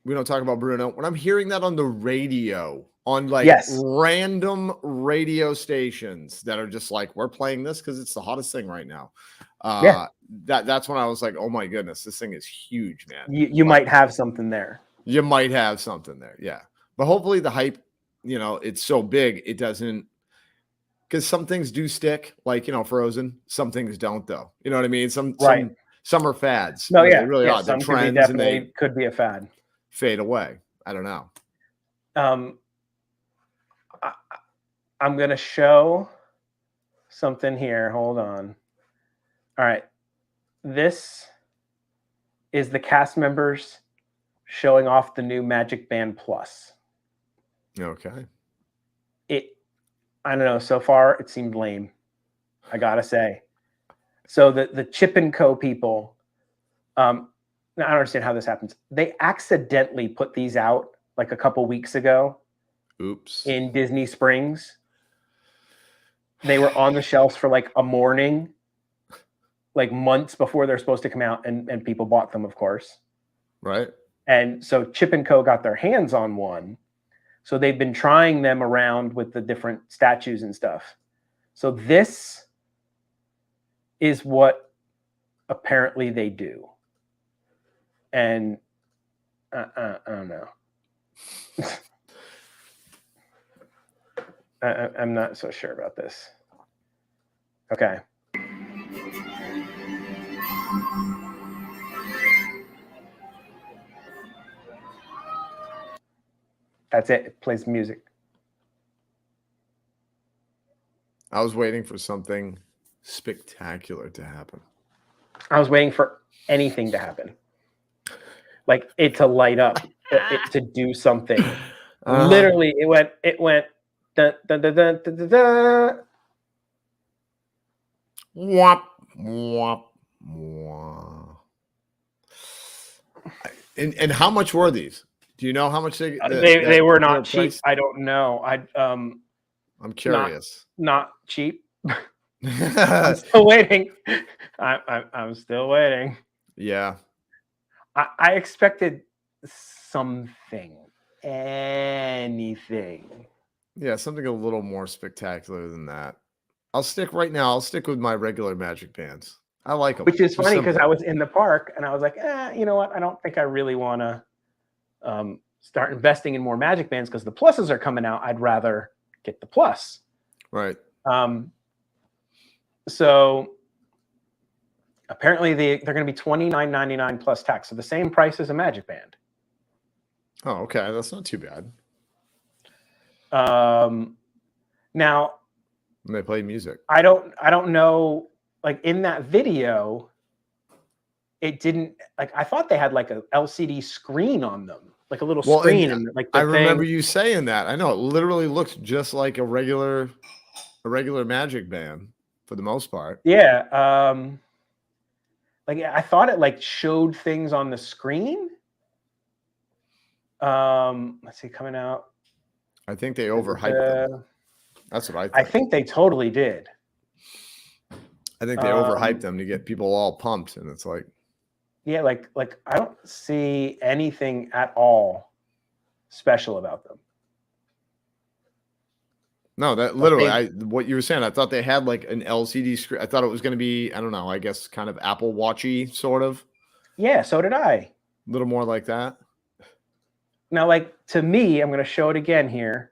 we don't talk about Bruno. When I'm hearing that on the radio, on random radio stations that are just like, we're playing this because it's the hottest thing right now. That's when I was like, oh my goodness, this thing is huge, man. You might have something there. You might have something there, yeah. But hopefully the hype, it's so big, it doesn't, because some things do stick, like, Frozen. Some things don't, though. You know what I mean? Some are fads. No, they really are. Some the trends could be a fad. Fade away. I don't know. I'm going to show something here. Hold on. All right. This is the cast members showing off the new Magic Band Plus. Okay. I don't know. So far, it seemed lame. I got to say. So the Chip and Co. people, I don't understand how this happens. They accidentally put these out like a couple weeks ago. Oops. In Disney Springs. They were on the shelves for like a morning, like months before they're supposed to come out, and people bought them, of course. Right. And so Chip and Co. got their hands on one. So they've been trying them around with the different statues and stuff. So this is what apparently they do. And I don't know. I'm not so sure about this. Okay. That's it. It plays music. I was waiting for something spectacular to happen. I was waiting for anything to happen. Like it to light up, it to do something. Literally, it went dun, dun, dun, dun, dun, dun, dun. Womp, womp, womp. And how much were these? Do you know how much they were not cheap? Price? I don't know. I'm curious. Not cheap. I'm still waiting. I'm still waiting. Yeah. I expected something, anything. Yeah, something a little more spectacular than that. I'll stick with my regular Magic Bands. I like them. Which is funny because I was in the park and I was like, you know what? I don't think I really want to start investing in more Magic Bands because the pluses are coming out. I'd rather get the plus. Right. So apparently they're going to be $29.99 plus tax, so the same price as a Magic Band. Oh, okay, that's not too bad. Now and they play music. I don't know. Like in that video, it didn't like. I thought they had like a LCD screen on them, like a little screen, and like I remember you saying that. I know it literally looks just like a regular Magic Band for the most part. Yeah. Like I thought it like showed things on the screen. Let's see, coming out. I think they overhyped them. That's what I think. I think they totally did. I think they overhyped them to get people all pumped, and it's like, yeah, like I don't see anything at all special about them. No, that literally, what you were saying, I thought they had like an LCD screen. I thought it was going to be, I don't know, I guess kind of Apple Watchy sort of. Yeah, so did I. A little more like that. Now, like to me, I'm going to show it again here.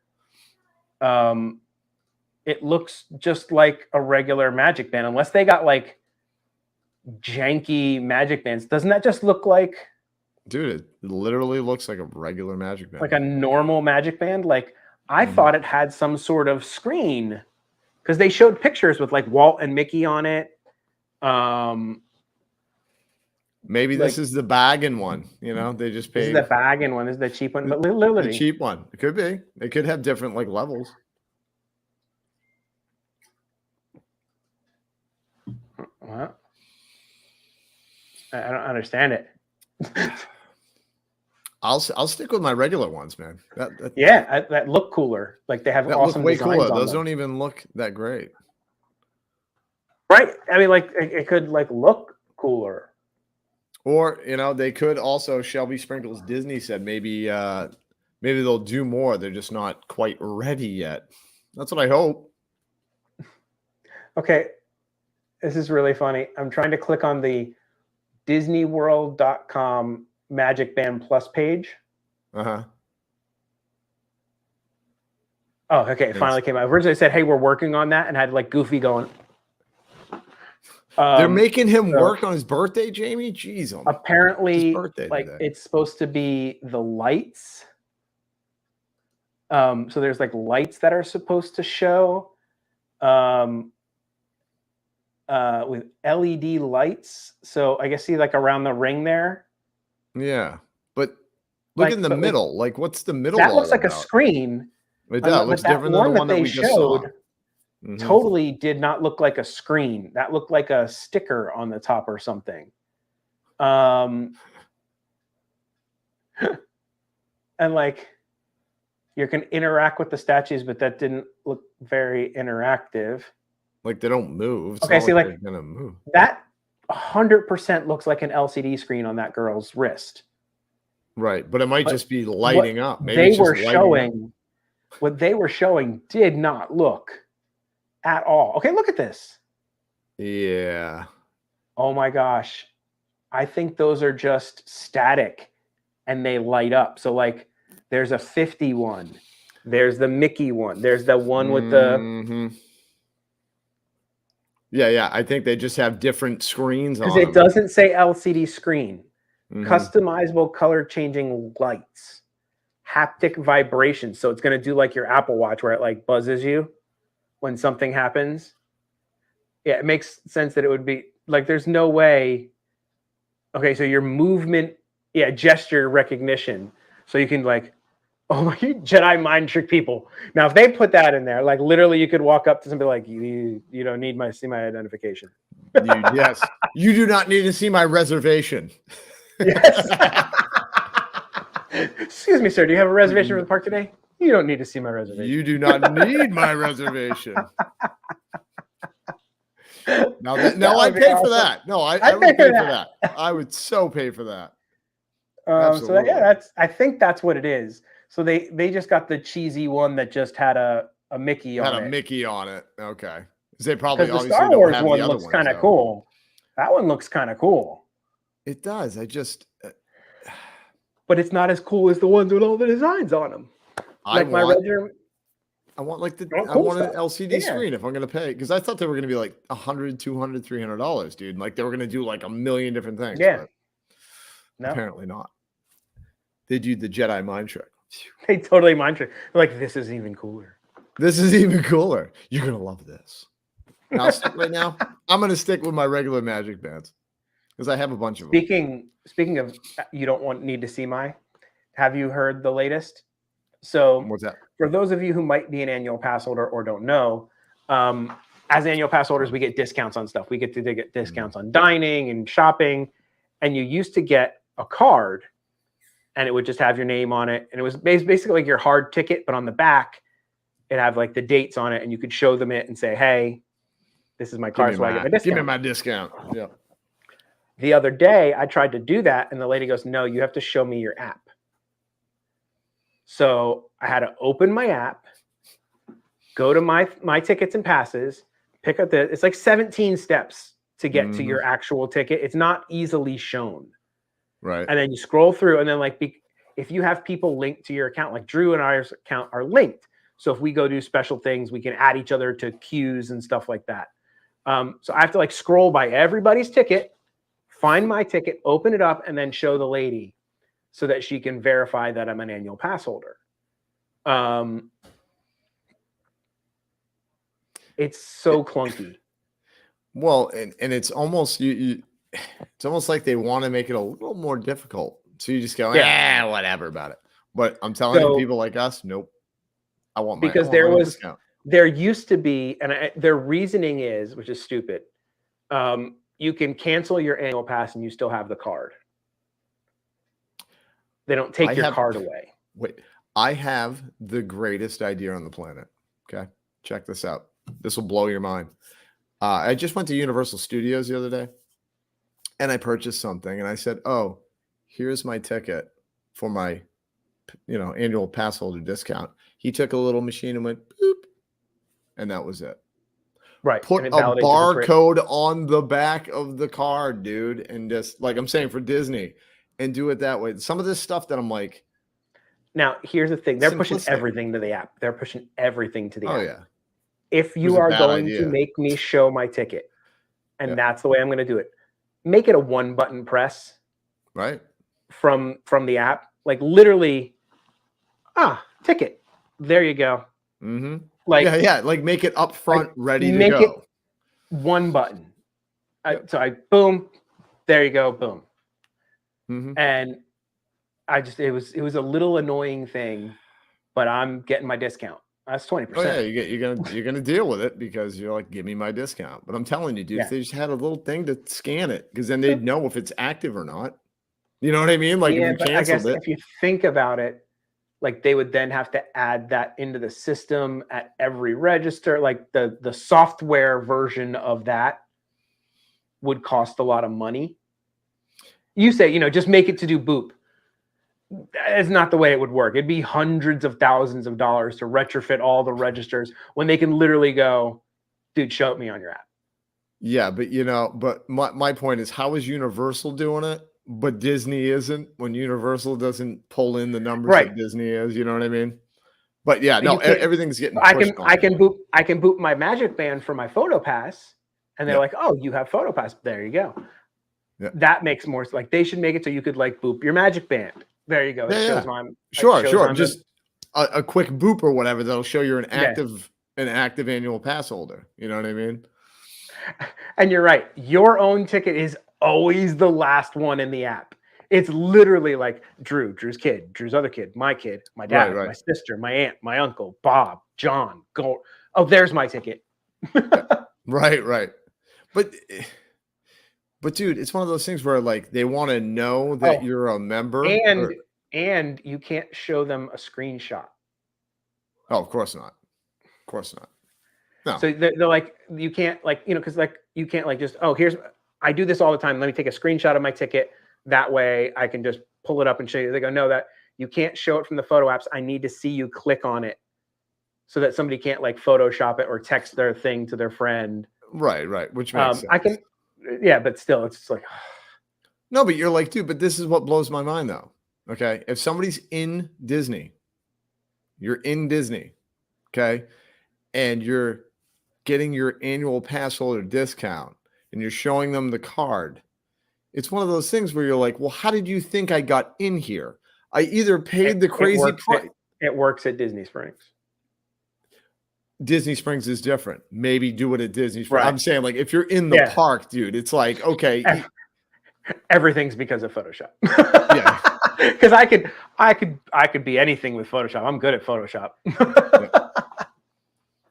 It looks just like a regular Magic Band, unless they got like janky Magic Bands. Doesn't that just look like, dude? It literally looks like a regular Magic Band, like a normal Magic Band. Like I thought it had some sort of screen because they showed pictures with like Walt and Mickey on it. Maybe this is the bagging one. You know, they just paid. This is the bagging one. This is the cheap one, but literally the cheap one. It could be. They could have different like levels. What? I don't understand it. I'll stick with my regular ones, man. That look cooler. Like they have awesome way designs cooler. on Those them. don't even look that great, right? I mean, like it could like look cooler. Or you know, they could also. Shelby Sprinkles Disney said maybe they'll do more. They're just not quite ready yet. That's what I hope. Okay. This is really funny. I'm trying to click on the DisneyWorld.com Magic Band Plus page. Uh-huh. Oh, okay. It finally came out. Originally said, hey, we're working on that, and had like Goofy going. They're making him work on his birthday, Jamie? Jeez. Apparently, like today. It's supposed to be the lights. So there's like lights that are supposed to show. With LED lights. So I guess see like around the ring there. Yeah. But look in the middle. Like what's the middle? That looks like a screen. It looks different than the one that we just saw. Totally did not look like a screen. That looked like a sticker on the top or something. And like you can interact with the statues, but that didn't look very interactive. Like they don't move. Okay, see, like they're gonna move. That 100% looks like an LCD screen on that girl's wrist. Right, but it might But just be lighting what up. Maybe they it's just were lighting up. showing, what they were showing did not look at all. Okay, look at this. Yeah. Oh my gosh. I think those are just static and they light up. So like there's a 51. There's the Mickey one. There's the one with the Mhm. Yeah. I think they just have different screens on because it them. doesn't say LCD screen. Mhm. Customizable color changing lights. Haptic vibrations. So it's going to do like your Apple Watch where it like buzzes you when something happens. Yeah, it makes sense that it would be like there's no way. Okay, so your movement, yeah, gesture recognition. So you can like, oh my Jedi mind trick people. Now, if they put that in there, like literally you could walk up to somebody like, you don't need my see my identification. Yes. You do not need to see my reservation. Yes. Excuse me, sir. Do you have a reservation for the park today? You don't need to see my reservation. You do not need my reservation. Now I'd pay for that. No, I would pay for that. I would so pay for that. So yeah, I think that's what it is. So they just got the cheesy one that just had a Mickey on it. Had a Mickey on it. Okay. They probably Because the obviously Star Wars don't have one the other looks ones, kind of though. cool. That one looks kind of cool. It does. But it's not as cool as the ones with all the designs on them. I my regular. I want like I want an LCD screen if I'm going to pay, because I thought they were going to be like $100, $200, $300, dude. Like they were going to do like a million different things. Yeah. No. Apparently not. They do the Jedi mind trick. They totally mind trick. They're like, this is even cooler. This is even cooler. You're going to love this. Now, I'm going to stick with my regular magic bands because I have a bunch of them. Speaking of, you don't need to see have you heard the latest? So what's that? For those of you who might be an annual pass holder or don't know, as annual pass holders, we get discounts on stuff. We get to get discounts on dining and shopping. And you used to get a card and it would just have your name on it. And it was basically like your hard ticket, but on the back, it'd have like the dates on it and you could show them it and say, hey, this is my card. So I get my discount. Give me my discount. Yeah. The other day, I tried to do that. And the lady goes, no, you have to show me your app. So I had to open my app, go to my tickets and passes, pick up it's like 17 steps to get to your actual ticket. It's not easily shown. Right. And then you scroll through and then if you have people linked to your account, like Drew and I's account are linked. So if we go do special things, we can add each other to queues and stuff like that. So I have to like scroll by everybody's ticket, find my ticket, open it up, and then show the lady so that she can verify that I'm an annual pass holder. It's so clunky. Well, and it's almost it's almost like they want to make it a little more difficult. So you just go, whatever about it. But I'm telling you, people like us, nope. I want my because there used to be, and their reasoning is, which is stupid. You can cancel your annual pass and you still have the card. They don't take your card away. Wait, I have the greatest idea on the planet. Okay, check this out. This will blow your mind. I just went to Universal Studios the other day, and I purchased something, and I said, "Oh, here's my ticket for my, annual pass holder discount." He took a little machine and went boop, and that was it. Right. Put a barcode on the back of the card, dude, and just like I'm saying for Disney, and do it that way. Some of this stuff that I'm like. Now, here's the thing. They're pushing everything to the app. They're pushing everything to the app. Oh, yeah. If you are going to make me show my ticket, and that's the way I'm going to do it, make it a one-button press. Right. From the app. Like literally, ticket. There you go. Mm-hmm. Like like make it up front, ready to go. Make it one button. So boom, there you go, boom. Mm-hmm. And it was a little annoying thing, but I'm getting my discount. That's 20%. Oh yeah, you're gonna deal with it because you're like, give me my discount. But I'm telling you, dude, if they just had a little thing to scan it, because then they'd know if it's active or not. You know what I mean? Like if you canceled it. If you think about it, like they would then have to add that into the system at every register. Like the software version of that would cost a lot of money. You say, just make it to do boop. It's not the way it would work. It'd be hundreds of thousands of dollars to retrofit all the registers when they can literally go, dude, show it me on your app. Yeah, but but my point is, how is Universal doing it, but Disney isn't? When Universal doesn't pull in the numbers that Disney is, you know what I mean? But yeah, no, everything's getting pushed. I can boot my Magic Band for my Photo Pass, and they're like, oh, you have Photo Pass. There you go. Yeah. That makes more like they should make it so you could like boop your Magic Band. There you go. It shows on. Sure. Just a quick boop or whatever that'll show you're an active annual pass holder. You know what I mean? And you're right. Your own ticket is always the last one in the app. It's literally like Drew's kid, Drew's other kid, my dad, my sister, my aunt, my uncle, Bob, John. Go. Oh, there's my ticket. Right. But dude, it's one of those things where like they want to know that you're a member, and you can't show them a screenshot. Oh, of course not. No. So they're like, you can't like, because like you can't like just, I do this all the time. Let me take a screenshot of my ticket. That way I can just pull it up and show you. They go, no, that you can't show it from the photo apps. I need to see you click on it so that somebody can't like Photoshop it or text their thing to their friend. Right. Which makes sense. I can, but still, it's just like, no, but you're like, dude, but this is what blows my mind though. Okay. If somebody's in Disney, you're in Disney, okay, and you're getting your annual pass holder discount and you're showing them the card, it's one of those things where you're like, well, how did you think I got in here? I either paid the crazy price. It works at Disney Springs. Disney Springs is different. Maybe do it at Disney Springs. Right. I'm saying, like, if you're in the park, dude, it's like, okay. Everything's because of Photoshop. Yeah. Because I could be anything with Photoshop. I'm good at Photoshop.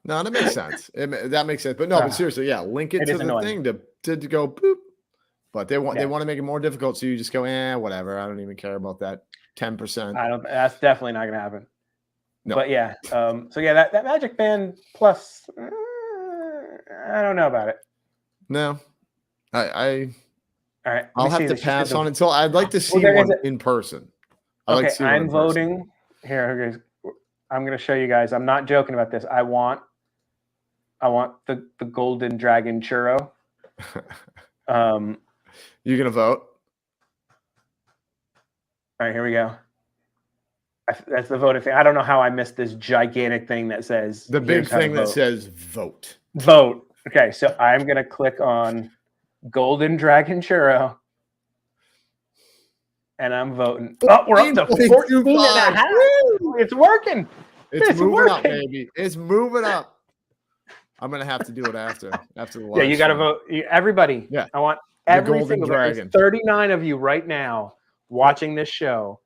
No, that makes sense. That makes sense. But no, but seriously, link it to the thing to go boop. But they want to make it more difficult, so you just go, whatever. I don't even care about that 10%. That's definitely not going to happen. No. But that Magic Band Plus, I don't know about it. No, all right. I'll have to pass on until I'd like to see one in person. I'm voting here. I'm going to show you guys. I'm not joking about this. I want the Golden Dragon Churro. You gonna vote? All right, here we go. That's the voting thing. I don't know how I missed this gigantic thing that says the big thing that says vote. Vote. Okay, so I'm gonna click on Golden Dragon Churro, and I'm voting. Oh, we're up to 14 and a half. It's working. It's moving up, baby. It's moving up. I'm gonna have to do it after the live. Yeah, you got to vote. Everybody. Yeah, I want every single dragon. 39 of you right now watching this show.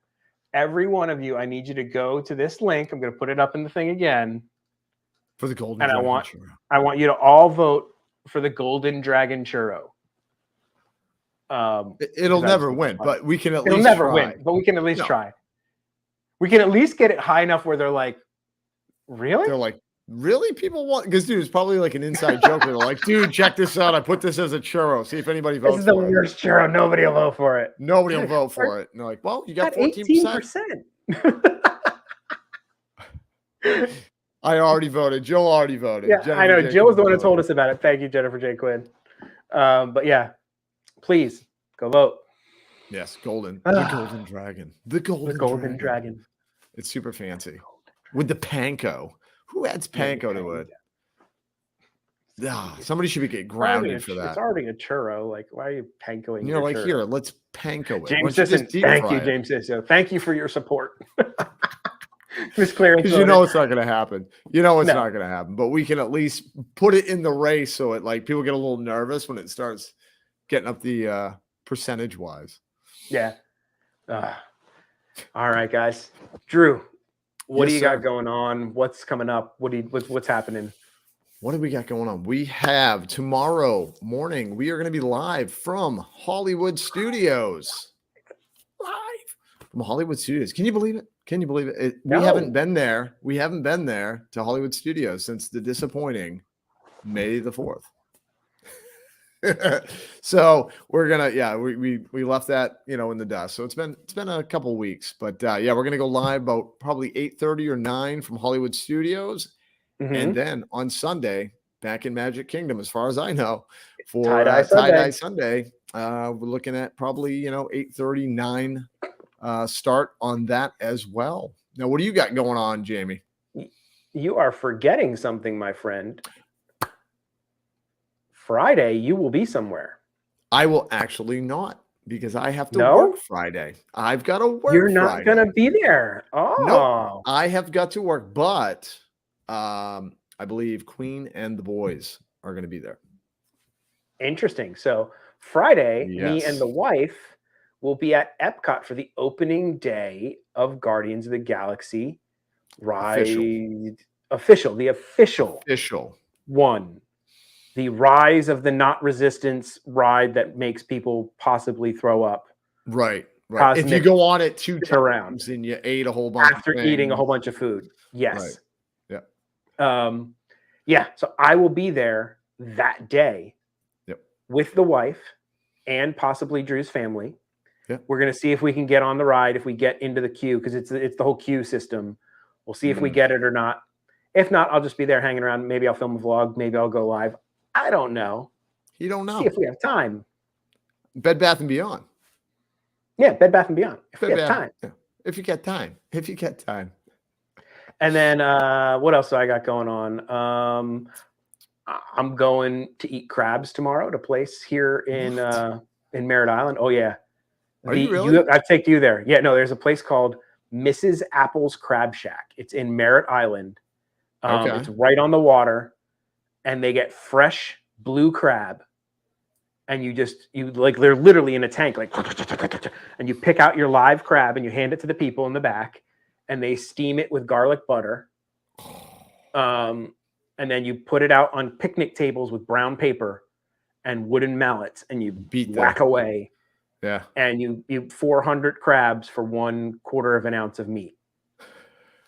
Every one of you, I need you to go to this link. I'm going to put it up in the thing again. For the Golden Dragon Churro. I want you to all vote for the Golden Dragon Churro. It'll never win, but we can at least It'll never win, but we can at least try. We can at least get it high enough where they're like, really? They're like, really? People want, because dude, it's probably like an inside joke where they're like, dude, check this out. I put this as a churro. See if anybody votes for it. This is the worst churro. Nobody will vote for it. Nobody will vote for it. And they're like, well, you got 14%. I already voted. Joe already voted. Yeah, Jennifer I know. Jill was the one who told us about it. Thank you, Jennifer J. Quinn. But yeah, please go vote. Yes, golden. The Golden Dragon. The Golden Dragon. It's super fancy. With the panko. Who adds panko to it? Somebody should get grounded for that. It's already a churro. Like, why are you pankoing? And you're like, here, let's panko it. James Sisson, thank you, James Sisson. Thank you for your support. Miss Clarence, because you know it's not going to happen. You know it's not going to happen. But we can at least put it in the race so it like people get a little nervous when it starts getting up the percentage wise. Yeah. All right, guys. Drew. What do you got going on? What's coming up? What's happening? What do we got going on? We have tomorrow morning. We are going to be live from Hollywood Studios. Live from Hollywood Studios. Can you believe it? No. We haven't been there. We haven't been there to Hollywood Studios since the disappointing May the 4th. So we're gonna, we left that, in the dust. So it's been a couple of weeks, but we're gonna go live about probably 8:30 or 9 from Hollywood Studios, and then on Sunday back in Magic Kingdom, as far as I know, for Tie-Dye Sunday. We're looking at probably 8:30, 9 start on that as well. Now, what do you got going on, Jamie? You are forgetting something, my friend. Friday, you will be somewhere. I will actually not, because I have to work Friday. I've got to work. You're not going to be there. Oh, no, I have got to work, but I believe Queen and the boys are going to be there. Interesting. So Friday, me and the wife will be at Epcot for the opening day of Guardians of the Galaxy ride. The official one. The Rise of the Not Resistance ride that makes people possibly throw up. Right. If you go on it 2 times and you ate a whole bunch after eating a whole bunch of food. Yes. Right. Yeah. So I will be there that day with the wife and possibly Drew's family. Yep. We're going to see if we can get on the ride, if we get into the queue, because it's the whole queue system. We'll see if we get it or not. If not, I'll just be there hanging around. Maybe I'll film a vlog. Maybe I'll go live. I don't know. You don't know. See if we have time. Bed Bath & Beyond. Yeah, Bed Bath & Beyond. If we have time. Yeah. If you get time. And then what else do I got going on? I'm going to eat crabs tomorrow at a place here in Merritt Island. Oh, yeah. Are you really? I'd take you there. Yeah, no, there's a place called Mrs. Apple's Crab Shack. It's in Merritt Island. It's right on the water. And they get fresh blue crab, and they're literally in a tank, and you pick out your live crab and you hand it to the people in the back, and they steam it with garlic butter. And then you put it out on picnic tables with brown paper and wooden mallets, and you whack away. Yeah. And you 400 crabs for 1/4 of an ounce of meat.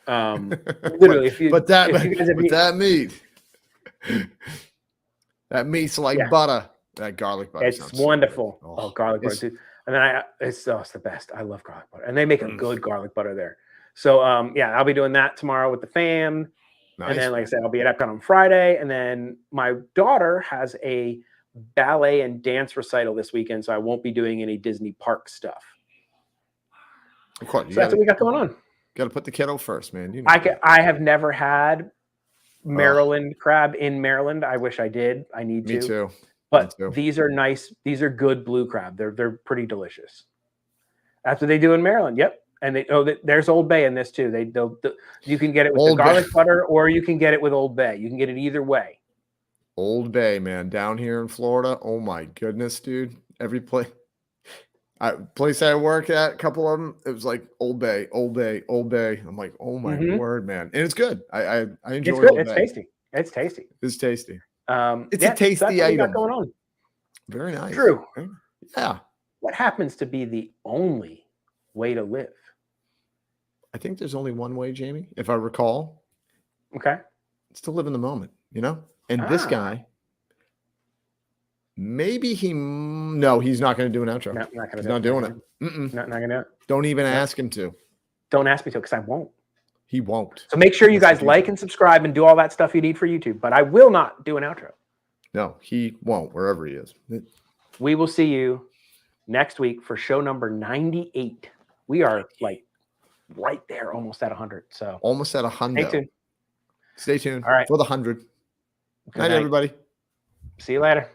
Literally, that meat. That meat's like butter. That garlic butter. It's wonderful. Oh, garlic butter too. And then it's the best. I love garlic butter, and they make a good garlic butter there. So I'll be doing that tomorrow with the fam. Nice. And then, like I said, I'll be at Epcot on Friday, and then my daughter has a ballet and dance recital this weekend, so I won't be doing any Disney park stuff. Of course, that's what we got going on. Got to put the kiddo first, man. I have never had Maryland crab in Maryland. I wish I did. I need to. Me too. But these are nice. These are good blue crab. They're pretty delicious. That's what they do in Maryland. Yep. And there's Old Bay in this too. You can get it with the garlic butter, or you can get it with Old Bay. You can get it either way. Old Bay, man, down here in Florida. Oh my goodness, dude! Every place I work at, a couple of them, it was like Old Bay, Old Bay, Old Bay. I'm like, oh my word, man, and it's good. I enjoy it. It's tasty. It's tasty. It's tasty. It's a tasty item. Going on. Very nice. Drew. Yeah. What happens to be the only way to live? I think there's only one way, Jamie, if I recall. Okay. It's to live in the moment, And this guy, maybe he's not going to do an outro. He's not doing it. Not going to do it. Don't even ask him to. Don't ask me to, because I won't. He won't. So make sure you guys like and subscribe and do all that stuff you need for YouTube. But I will not do an outro. No, he won't, wherever he is. We will see you next week for show number 98. We are right there, almost at 100. So almost at 100. Stay tuned. All right. For the 100. Good night, everybody. See you later.